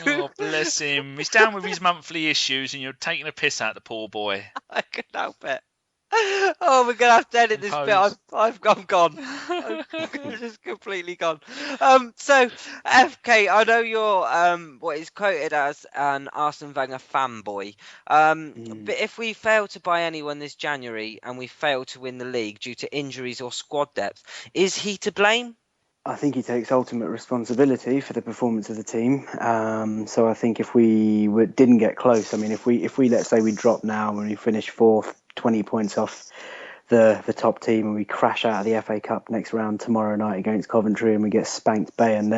Oh, bless him. He's down with his monthly issues and you're taking a piss out the poor boy. I couldn't help it. Oh, we're going to have to edit this bit. I'm gone. I'm just completely gone. So, FK, I know you're what is quoted as an Arsene Wenger fanboy. But if we fail to buy anyone this January and we fail to win the league due to injuries or squad depth, is he to blame? I think he takes ultimate responsibility for the performance of the team. So I think if we didn't get close, I mean, if we let's say we drop now and we finish fourth, 20 points off the top team, and we crash out of the FA Cup next round tomorrow night against Coventry and we get spanked Bayern,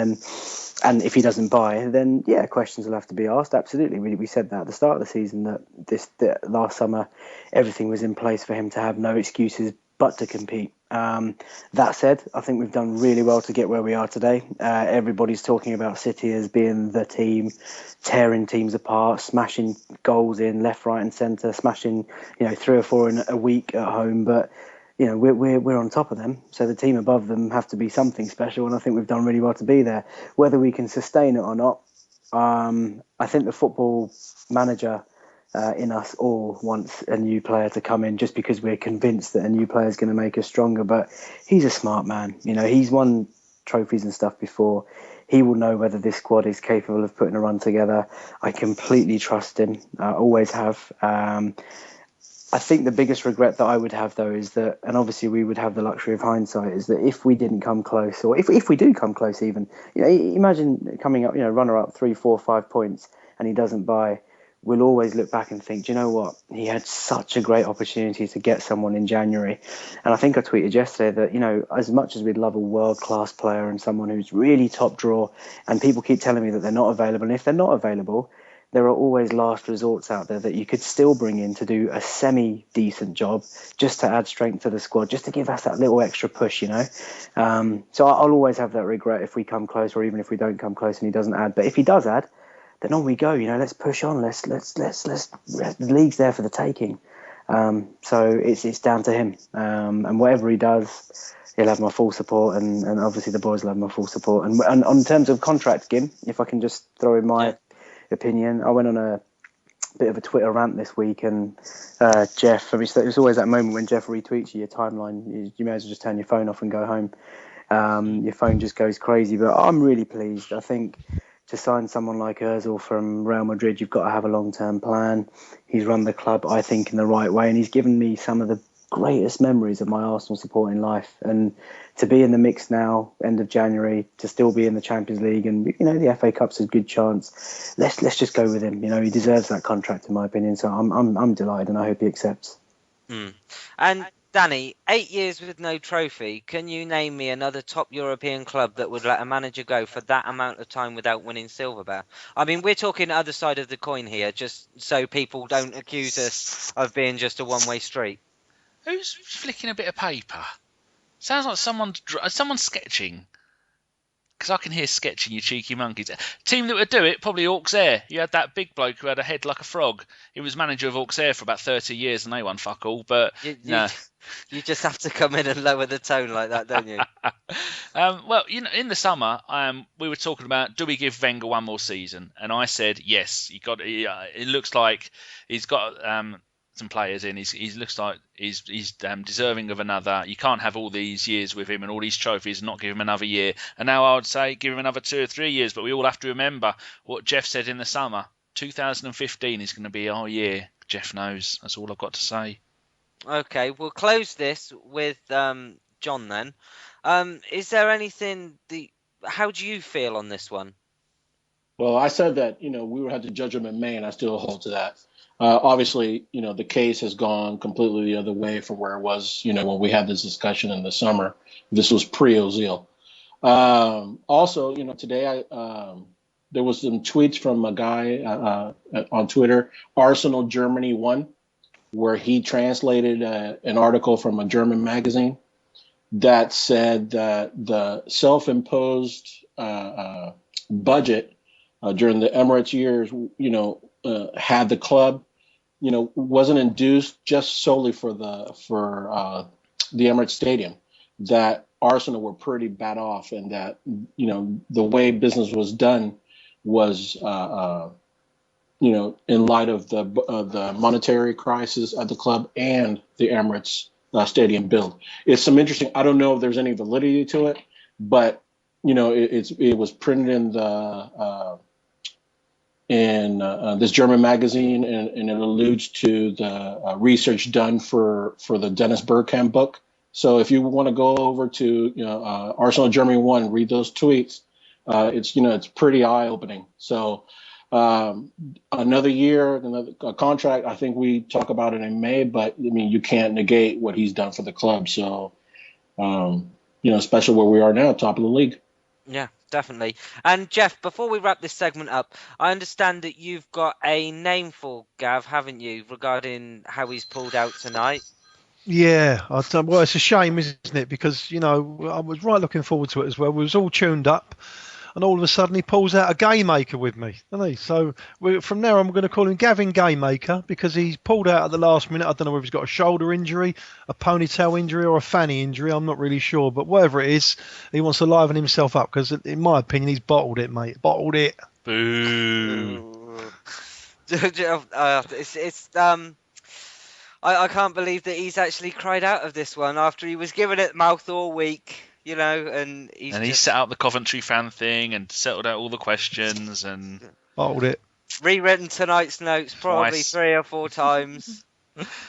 and if he doesn't buy, then yeah, questions will have to be asked. Absolutely, we said that at the start of the season that last summer everything was in place for him to have no excuses but to compete. That said, I think we've done really well to get where we are today. Everybody's talking about City as being the team, tearing teams apart, smashing goals in left, right, and centre, smashing 3 or 4 in a week at home. But we're on top of them, so the team above them have to be something special, and I think we've done really well to be there. Whether we can sustain it or not, I think the football manager in us all wants a new player to come in, just because we're convinced that a new player is going to make us stronger. But he's a smart man. He's won trophies and stuff before. He will know whether this squad is capable of putting a run together. I completely trust him. I always have. I think the biggest regret that I would have, though, is that, and obviously we would have the luxury of hindsight, is that if we didn't come close, or if we do come close even, imagine coming up, runner up 3, 4, 5 points and he doesn't buy. We'll always look back and think, do you know what? He had such a great opportunity to get someone in January. And I think I tweeted yesterday that, as much as we'd love a world-class player and someone who's really top draw, and people keep telling me that they're not available, and if they're not available, there are always last resorts out there that you could still bring in to do a semi-decent job, just to add strength to the squad, just to give us that little extra push, So I'll always have that regret if we come close, or even if we don't come close and he doesn't add. But if he does add, then on we go. Let's push on. Let's the league's there for the taking. So it's down to him. And whatever he does, he'll have my full support, and obviously the boys will have my full support. And on terms of contract, Gim, if I can just throw in my opinion, I went on a bit of a Twitter rant this week, and Geoff, it's always that moment when Geoff retweets your timeline. You may as well just turn your phone off and go home. Your phone just goes crazy. But I'm really pleased. I think to sign someone like Ozil from Real Madrid, you've got to have a long-term plan. He's run the club, I think, in the right way, and he's given me some of the greatest memories of my Arsenal supporting life. And to be in the mix now, end of January, to still be in the Champions League, and the FA Cup's a good chance. Let's just go with him. He deserves that contract, in my opinion. So I'm delighted, and I hope he accepts. And Danny, 8 years with no trophy. Can you name me another top European club that would let a manager go for that amount of time without winning silverware? I mean, we're talking other side of the coin here, just so people don't accuse us of being just a one-way street. Who's flicking a bit of paper? Sounds like someone's sketching. Because I can hear sketching, you cheeky monkeys. Team that would do it, probably Auxerre. You had that big bloke who had a head like a frog. He was manager of Auxerre for about 30 years and they won fuck all. But no. You just have to come in and lower the tone like that, don't you? Well, in the summer, we were talking about, do we give Wenger one more season? And I said yes. It looks like he's got some players in. He looks like he's deserving of another. You can't have all these years with him and all these trophies and not give him another year. And now I would say give him another 2 or 3 years. But we all have to remember what Geoff said in the summer. 2015 is going to be our year. Geoff knows. That's all I've got to say. Okay, we'll close this with John then. Is there anything? How do you feel on this one? Well, I said that we would have to judge him in May, and I still hold to that. Obviously, the case has gone completely the other way from where it was, when we had this discussion in the summer. This was pre-Ozil. Also, today there was some tweets from a guy on Twitter, Arsenal Germany 1, where he translated an article from a German magazine that said that the self-imposed budget during the Emirates years, had the club, wasn't induced just solely for the Emirates Stadium, that Arsenal were pretty bad off, and that the way business was done was in light of the monetary crisis at the club and the Emirates Stadium build. It's some interesting. I don't know if there's any validity to it, but it was printed in the this German magazine, and it alludes to the research done for the Dennis Bergkamp book. So if you want to go over to Arsenal Germany 1, read those tweets. It's pretty eye-opening. So another year, another contract. I think we talk about it in May, but I mean you can't negate what he's done for the club. So especially where we are now, top of the league. Yeah, definitely. And Geoff, before we wrap this segment up, I understand that you've got a name for Gav, haven't you, regarding how he's pulled out tonight? Yeah, well, it's a shame, isn't it? Because, I was right looking forward to it as well. We was all tuned up, and all of a sudden he pulls out a game maker with me, doesn't he? So from now on, we're going to call him Gavin Game Maker, because he's pulled out at the last minute. I don't know whether he's got a shoulder injury, a ponytail injury, or a fanny injury. I'm not really sure, but whatever it is, he wants to liven himself up, because in my opinion, he's bottled it, mate. Bottled it. Boo. I can't believe that he's actually cried out of this one after he was giving it mouth all week, and he set up the Coventry fan thing and settled out all the questions and bottled it. Rewritten tonight's notes probably 3 or 4 times.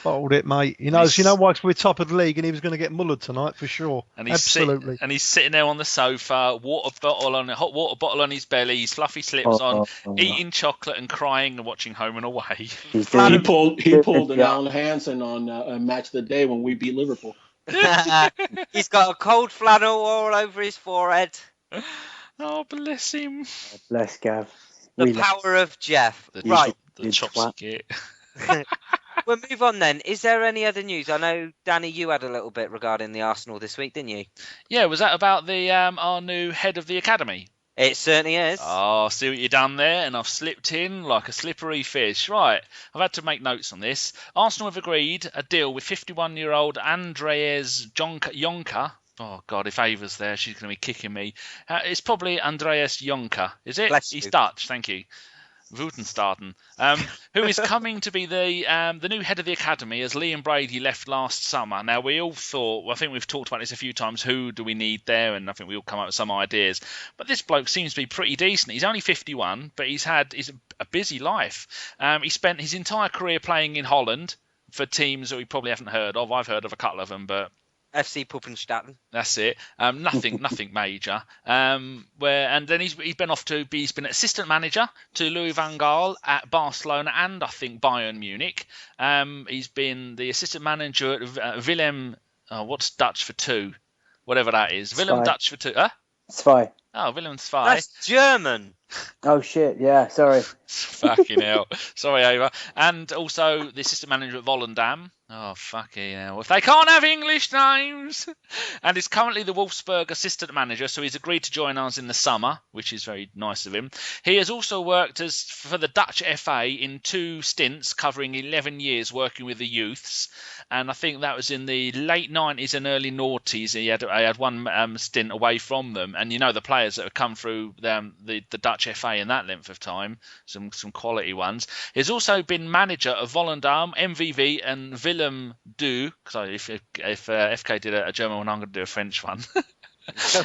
Bottled it, mate. You know why? We're top of the league, and he was going to get mullered tonight for sure. And he's absolutely. He's sitting there on the sofa, hot water bottle on his belly, his fluffy slips on, eating chocolate and crying and watching Home and Away. He pulled an Alan Hansen on Match of the Day when we beat Liverpool. He's got a cold flannel all over his forehead. Oh, bless him. Bless Gav. The power of Geoff. The chopstick. We'll move on then. Is there any other news? I know, Danny, you had a little bit regarding the Arsenal this week, didn't you? Yeah, was that about the our new head of the academy? It certainly is. Oh, see what you've done there, and I've slipped in like a slippery fish. Right, I've had to make notes on this. Arsenal have agreed a deal with 51-year-old Andreas Jonker. Oh, God, if Ava's there, she's going to be kicking me. It's probably Andreas Jonker, is it? Bless you. He's Dutch, thank you. Woudenstaden, who is coming to be the new head of the academy as Liam Brady left last summer. Now, we all thought, well, I think we've talked about this a few times, who do we need there? And I think we all come up with some ideas. But this bloke seems to be pretty decent. He's only 51, but he's a busy life. He spent his entire career playing in Holland for teams that we probably haven't heard of. I've heard of a couple of them, but FC Puppenstaden. That's it. Nothing major. And then he's been he's been assistant manager to Louis van Gaal at Barcelona and I think Bayern Munich. He's been the assistant manager at Willem. What's Dutch for two? Whatever that is. Willem Dutch for two. Huh? Zwei. Oh, Willem Zwei. That's German. Oh shit! Yeah, sorry. Fucking hell. Sorry, Ava. And also the assistant manager at Volendam. Oh, fucking hell. If they can't have English names. And is currently the Wolfsburg assistant manager, so he's agreed to join us in the summer, which is very nice of him. He has also worked for the Dutch FA in 2 stints, covering 11 years working with the youths. And I think that was in the late 90s and early noughties. He had one stint away from them. And you know the players that have come through the Dutch FA in that length of time, some quality ones. He's also been manager of Volendam, MVV, and Willem II. Because if FK did a German one, I'm going to do a French one.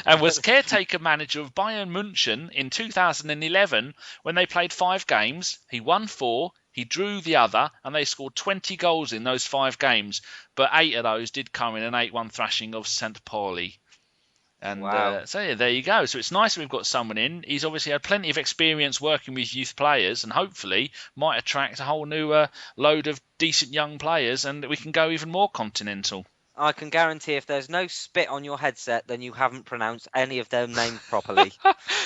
And was caretaker manager of Bayern München in 2011 when they played 5 games. He won 4, he drew the other, and they scored 20 goals in those 5 games. But 8 of those did come in an 8-1 thrashing of St. Pauli. And wow. So yeah, there you go. So it's nice that we've got someone in. He's obviously had plenty of experience working with youth players and hopefully might attract a whole new load of decent young players and we can go even more continental. I can guarantee if there's no spit on your headset, then you haven't pronounced any of their names properly.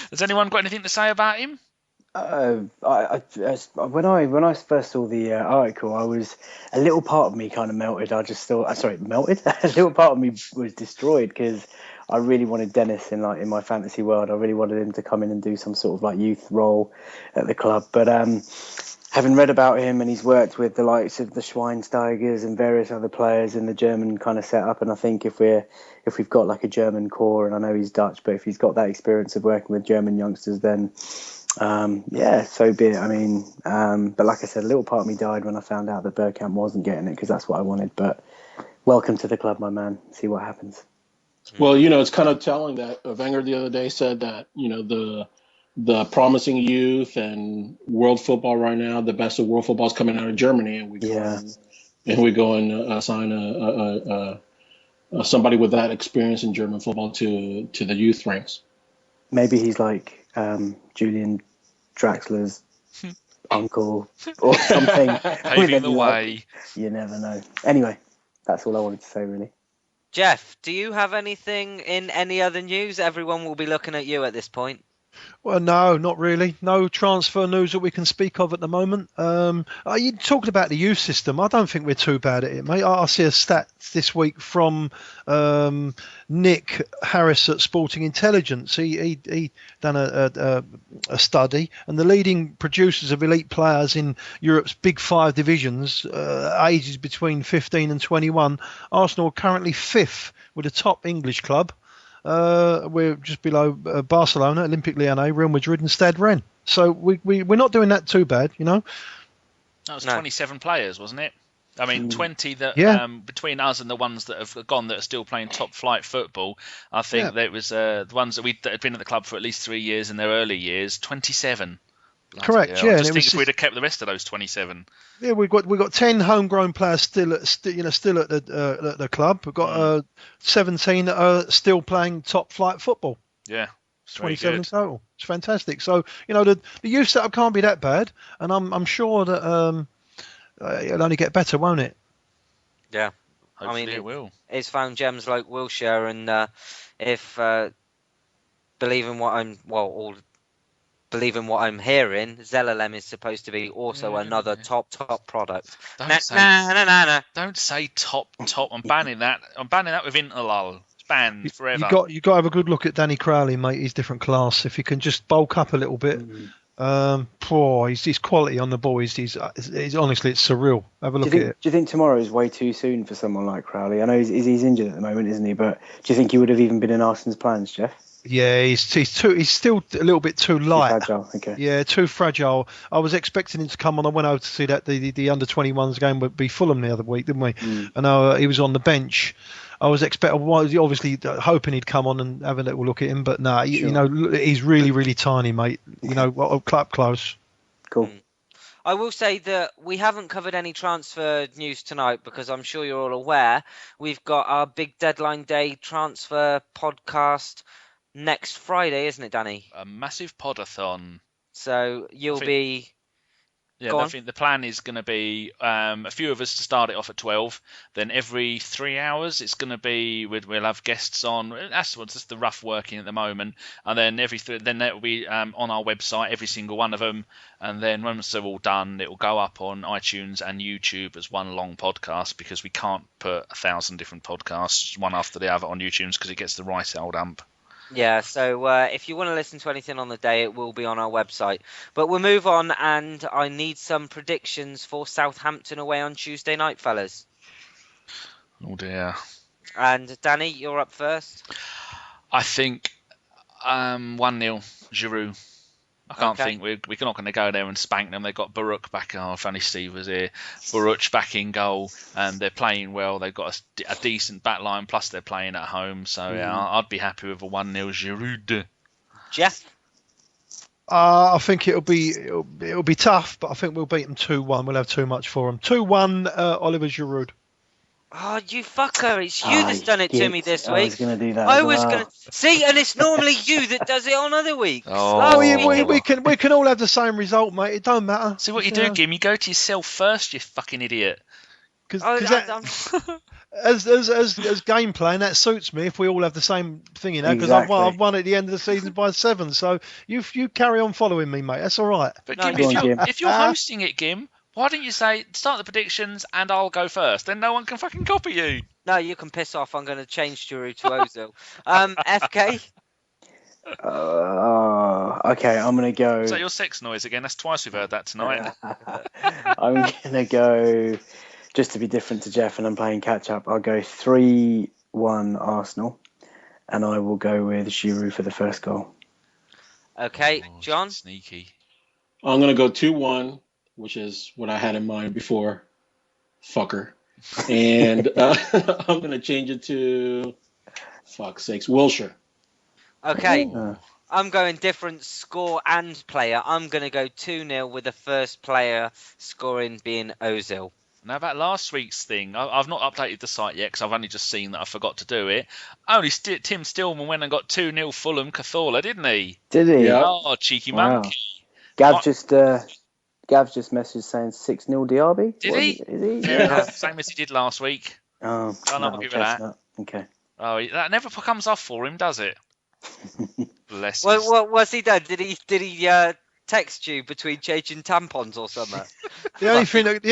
Has anyone got anything to say about him? When I first saw the article, I was a little part of me kind of melted. I just thought, melted. A little part of me was destroyed because I really wanted Dennis in my fantasy world. I really wanted him to come in and do some sort of like youth role at the club. But having read about him, and he's worked with the likes of the Schweinsteigers and various other players in the German kind of setup, and I think if we've got like a German core, and I know he's Dutch, but if he's got that experience of working with German youngsters, then so be it. I mean, but like I said, a little part of me died when I found out that Bergkamp wasn't getting it because that's what I wanted. But welcome to the club, my man. See what happens. Well, it's kind of telling that Wenger the other day said that, the promising youth and world football right now, the best of world football is coming out of Germany. And we go and sign somebody with that experience in German football to the youth ranks. Maybe he's like Julian Draxler's uncle or something. Paving the way. You never know. Anyway, that's all I wanted to say, really. Jeff, do you have anything in any other news? Everyone will be looking at you at this point. Well, no, not really. No transfer news that we can speak of at the moment. You talking about the youth system. I don't think we're too bad at it, mate. I see a stat this week from Nick Harris at Sporting Intelligence. He done a study, and the leading producers of elite players in Europe's big 5 divisions, ages between 15 and 21, Arsenal are currently 5th with a top English club. We're just below Barcelona, Olympique Lyonnais, Real Madrid and Stade Rennes. So we're not doing that too bad, That was 27 players, wasn't it? I mean, 20 that between us and the ones that have gone that are still playing top flight football. I think that it was the ones that had been at the club for at least 3 years in their early years, 27. Correct, I just think if we'd have kept the rest of those 27. Yeah, we've got 10 homegrown players still at the club. We've got 17 that are still playing top flight football. Yeah, 27 in total. It's fantastic. So the youth setup can't be that bad, and I'm sure that it'll only get better, won't it? Yeah, hopefully it will. It's found gems like Wilshere, and if believing what I'm hearing, Zelalem is supposed to be also another top product. Don't say top. I'm banning that. I'm banning that with Interlal. It's banned forever. You got to have a good look at Danny Crowley, mate. He's different class. If he can just bulk up a little bit, his quality on the ball is honestly, it's surreal. Have a look at it. Do you think tomorrow is way too soon for someone like Crowley? I know he's injured at the moment, isn't he? But do you think he would have even been in Arsene's plans, Geoff? Yeah, he's still a little bit too light. Too fragile. Okay. Yeah, too fragile. I was expecting him to come on. I went over to see that the under 21s game would be Fulham the other week, didn't we? And he was on the bench. I was obviously hoping he'd come on and have a little look at him, but no, he's really, really tiny, mate. Up close. Cool. I will say that we haven't covered any transfer news tonight because I'm sure you're all aware we've got our big deadline day transfer podcast next Friday, isn't it, Danny? A massive podathon. So you'll be... Yeah, I think the plan is going to be a few of us to start it off at 12. Then every 3 hours, it's going to be we'll have guests on. That's just the rough working at the moment. And then then that will be on our website, every single one of them. And then once they're all done, it will go up on iTunes and YouTube as one long podcast because we can't put 1,000 different podcasts one after the other on YouTube because it gets the right old ump. Yeah, so if you want to listen to anything on the day, it will be on our website. But we'll move on, and I need some predictions for Southampton away on Tuesday night, fellas. Oh, dear. And Danny, you're up first. I think 1-0, Giroud. I can't think we're not going to go there and spank them. They've got Baruch back. Oh, if only Steve was here. Baruch back in goal, and they're playing well. They've got a decent back line, plus they're playing at home. So yeah, I'd be happy with a 1-0 Giroud. Geoff? I think it'll be tough, but I think we'll beat them 2-1. We'll have too much for them. 2-1, Oliver Giroud. Oh, you fucker. It's you that's done it to me this week. I was going to do that. I was going to... See, and it's normally you that does it on other weeks. Oh, we can all have the same result, mate. It don't matter. See what you do, Gim? You go to yourself first, you fucking idiot. As game plan, that suits me if we all have the same thing, because I've won at the end of the season by 7. So you carry on following me, mate. That's all right. But Gim, if you're hosting it, Gim, why don't you say start the predictions and I'll go first? Then no one can fucking copy you. No, you can piss off. I'm going to change Giroud to Ozil. FK? Okay, I'm going to go... Is that your sex noise again? That's twice we've heard that tonight. I'm going to go, just to be different to Geoff, and I'm playing catch-up, I'll go 3-1 Arsenal, and I will go with Giroud for the first goal. Okay, John? Sneaky. I'm going to go 2-1, which is what I had in mind before. Fucker. And I'm going to change it to, fuck's sakes, Wilshere. Okay. I'm going different score and player. I'm going to go 2-0 with the first player scoring being Ozil. Now, about last week's thing, I've not updated the site yet because I've only just seen that I forgot to do it. Only Tim Stillman went and got 2-0 Fulham Cazorla, didn't he? Did he? Yeah. Oh, cheeky monkey. Gav just messaged saying 6-0 Diaby. Did he? Is he? Yeah, same as he did last week. Oh, I'll give it that. Okay. Oh, that never comes off for him, does it? Bless him. What was he done? Did he text you between changing tampons or something? The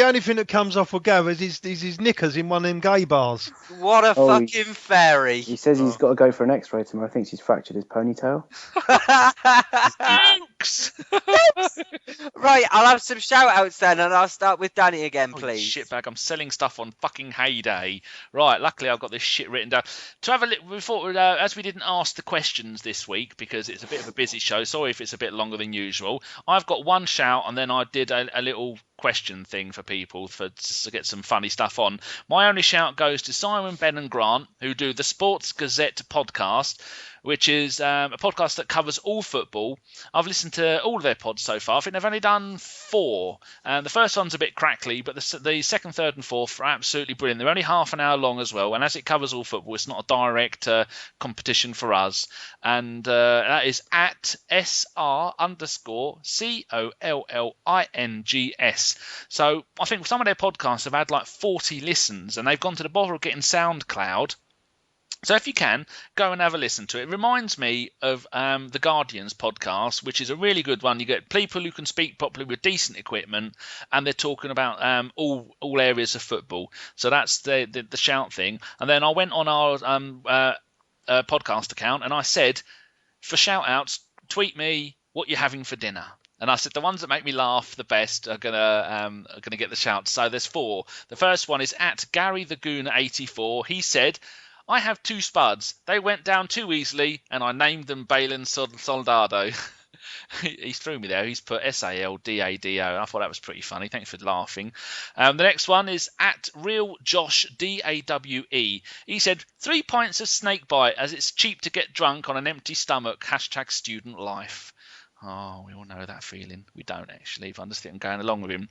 only thing that comes off for Gav is his knickers in one of them gay bars. What a fucking fairy! He says he's got to go for an X-ray tomorrow. I think he's fractured his ponytail. Right, I'll have some shout-outs then, and I'll start with Danny again, please. Shitbag, I'm selling stuff on fucking Heyday. Right, luckily I've got this shit written down. To have a look, we thought, as we didn't ask the questions this week because it's a bit of a busy show, sorry if it's a bit longer than usual, I've got one shout and then I did a little question thing for people to get some funny stuff on. My only shout goes to Simon, Ben and Grant, who do the Sports Gazette podcast, which is a podcast that covers all football. I've listened to all of their pods so far. I think they've only done 4. The first one's a bit crackly, but the second, third and fourth are absolutely brilliant. They're only half an hour long as well, and as it covers all football, it's not a direct competition for us. And that is at SR_COLLINGS. So I think some of their podcasts have had like 40 listens, and they've gone to the bother of getting SoundCloud. So if you can, go and have a listen to it. It reminds me of the Guardian's podcast, which is a really good one. You get people who can speak properly with decent equipment, and they're talking about all areas of football. So that's the shout thing. And then I went on our podcast account, and I said, for shout-outs, tweet me what you're having for dinner. And I said the ones that make me laugh the best are gonna get the shout. So there's 4. The first one is at Gary the Goon 84. He said, I have 2 spuds. They went down too easily, and I named them Balin Soldado. He's threw me there. He's put SALDADO. I thought that was pretty funny. Thanks for laughing. The next one is at Real Josh DAWE. He said 3 pints of snake bite as it's cheap to get drunk on an empty stomach. # student life. Oh, we all know that feeling. We don't actually, but I just think I'm going along with him.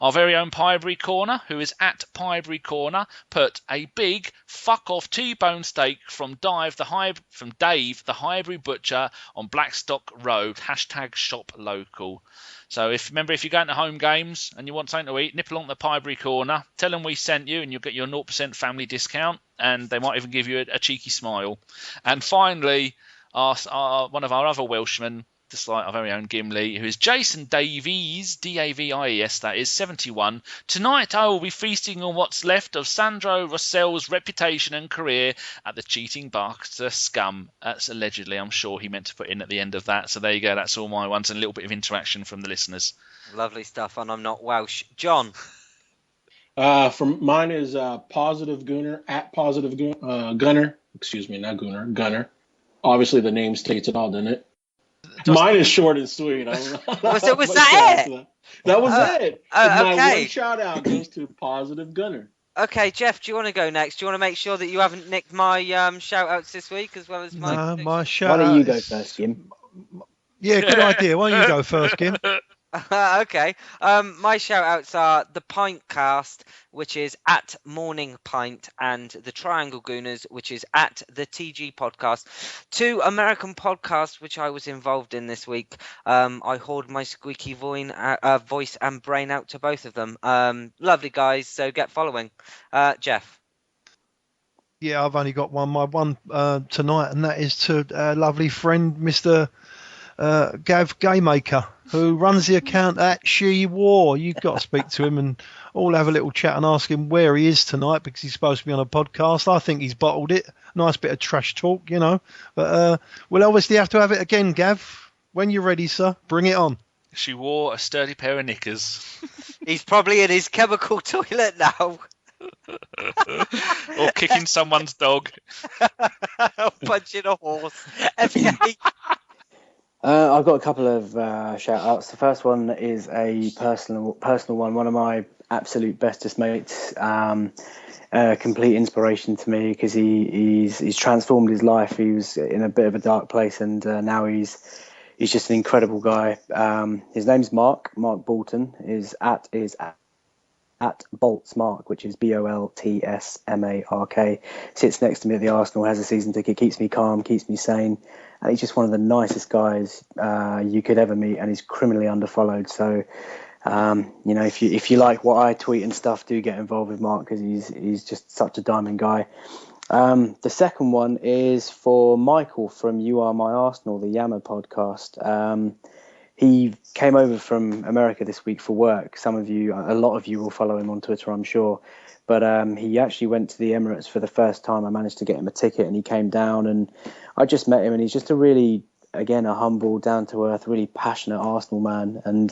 Our very own Piebury Corner, who is at Piebury Corner, put a big fuck-off T-bone steak from Dave the Highbury Butcher on Blackstock Road. # shop local. So if you're going to home games and you want something to eat, nip along to Piebury Corner, tell them we sent you and you'll get your 0% family discount, and they might even give you a cheeky smile. And finally, one of our other Welshmen, just like our very own Gimli, who is Jason Davies, Davies, that is 71. Tonight I will be feasting on what's left of Sandro Rossell's reputation and career at the cheating Barker scum. That's allegedly, I'm sure he meant to put in at the end of that. So there you go, that's all my ones, and a little bit of interaction from the listeners. Lovely stuff, and I'm not Welsh. John? From mine is Positive Gunner, at Positive Gunner. Excuse me, not Gunner, Gunner. Obviously the name states it all, doesn't it? Mine is short and sweet. Was that it? That was it. My Okay. one shout out goes to Positive Gunner. Okay, Geoff, do you want to go next? Do you want to make sure that you haven't nicked my shout-outs this week as well as my... No, my shout Why don't out you go is- first, Jim? Yeah, good idea. Why don't you go first, Kim? Okay. My shout-outs are the Pintcast, which is at Morning Pint, and the Triangle Gooners, which is at the TG Podcast. 2 American podcasts which I was involved in this week. I hauled my squeaky voice and brain out to both of them. Lovely guys, so get following. Geoff? Yeah, I've only got one. My one tonight, and that is to our lovely friend, Mr. Gav Gaymaker, who runs the account at She War. You've got to speak to him and all have a little chat and ask him where he is tonight, because he's supposed to be on a podcast. I think he's bottled it. Nice bit of trash talk, you know. But we'll obviously have to have it again, Gav. When you're ready, sir, bring it on. She wore a sturdy pair of knickers. He's probably in his chemical toilet now. Or kicking someone's dog. Punching a horse. FA. I've got a couple of shout-outs. The first one is a personal one. One of my absolute bestest mates, complete inspiration to me, because he's transformed his life. He was in a bit of a dark place, and now he's just an incredible guy. His name's Mark Bolton. Is at Boltsmark, which is BOLTSMARK. Sits next to me at the Arsenal, has a season ticket, keeps me calm, keeps me sane. And he's just one of the nicest guys you could ever meet, and he's criminally underfollowed. So, if you like what I tweet and stuff, do get involved with Mark, because he's just such a diamond guy. The second one is for Michael from You Are My Arsenal, the Yammer podcast. He came over from America this week for work. A lot of you will follow him on Twitter, I'm sure. But he actually went to the Emirates for the first time. I managed to get him a ticket, and he came down, and I just met him, and he's just a humble, down-to-earth, really passionate Arsenal man. And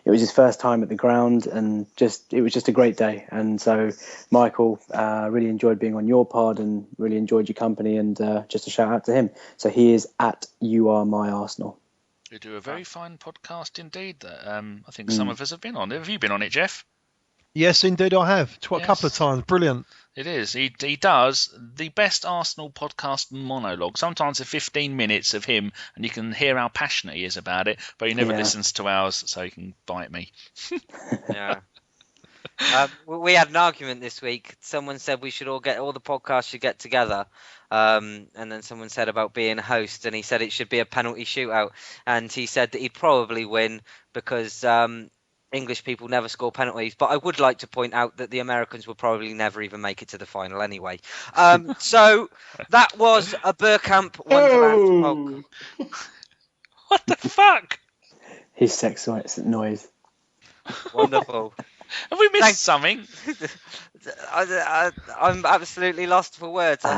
it was his first time at the ground, and it was just a great day. And so, Michael, really enjoyed being on your pod and really enjoyed your company, and just a shout-out to him. So he is at You Are My Arsenal. They do a very fine podcast indeed that I think some of us have been on. Have you been on it, Geoff? Yes, indeed, I have. A couple of times. Brilliant. It is. He does the best Arsenal podcast monologue. Sometimes a 15 minutes of him, and you can hear how passionate he is about it, but he never listens to ours, so he can bite me. Yeah. We had an argument this week. Someone said we should all the podcasts should get together. And then someone said about being a host, and he said it should be a penalty shootout. And he said that he'd probably win because English people never score penalties. But I would like to point out that the Americans will probably never even make it to the final anyway. So that was a Bergkamp Wonderland. What the fuck? His sex noise. Wonderful. Have we missed something? I'm absolutely lost for words. It's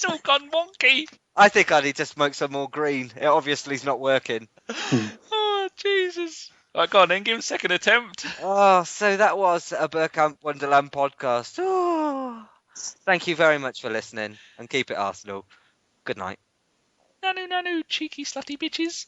all gone wonky. I think I need to smoke some more green. It obviously is not working. Oh, Jesus. Right, go on then, give him a second attempt. Oh, so that was a Bergkamp Wonderland podcast. Oh, Thank you very much for listening, and keep it Arsenal. Good night. Nanu, nanu, cheeky slutty bitches.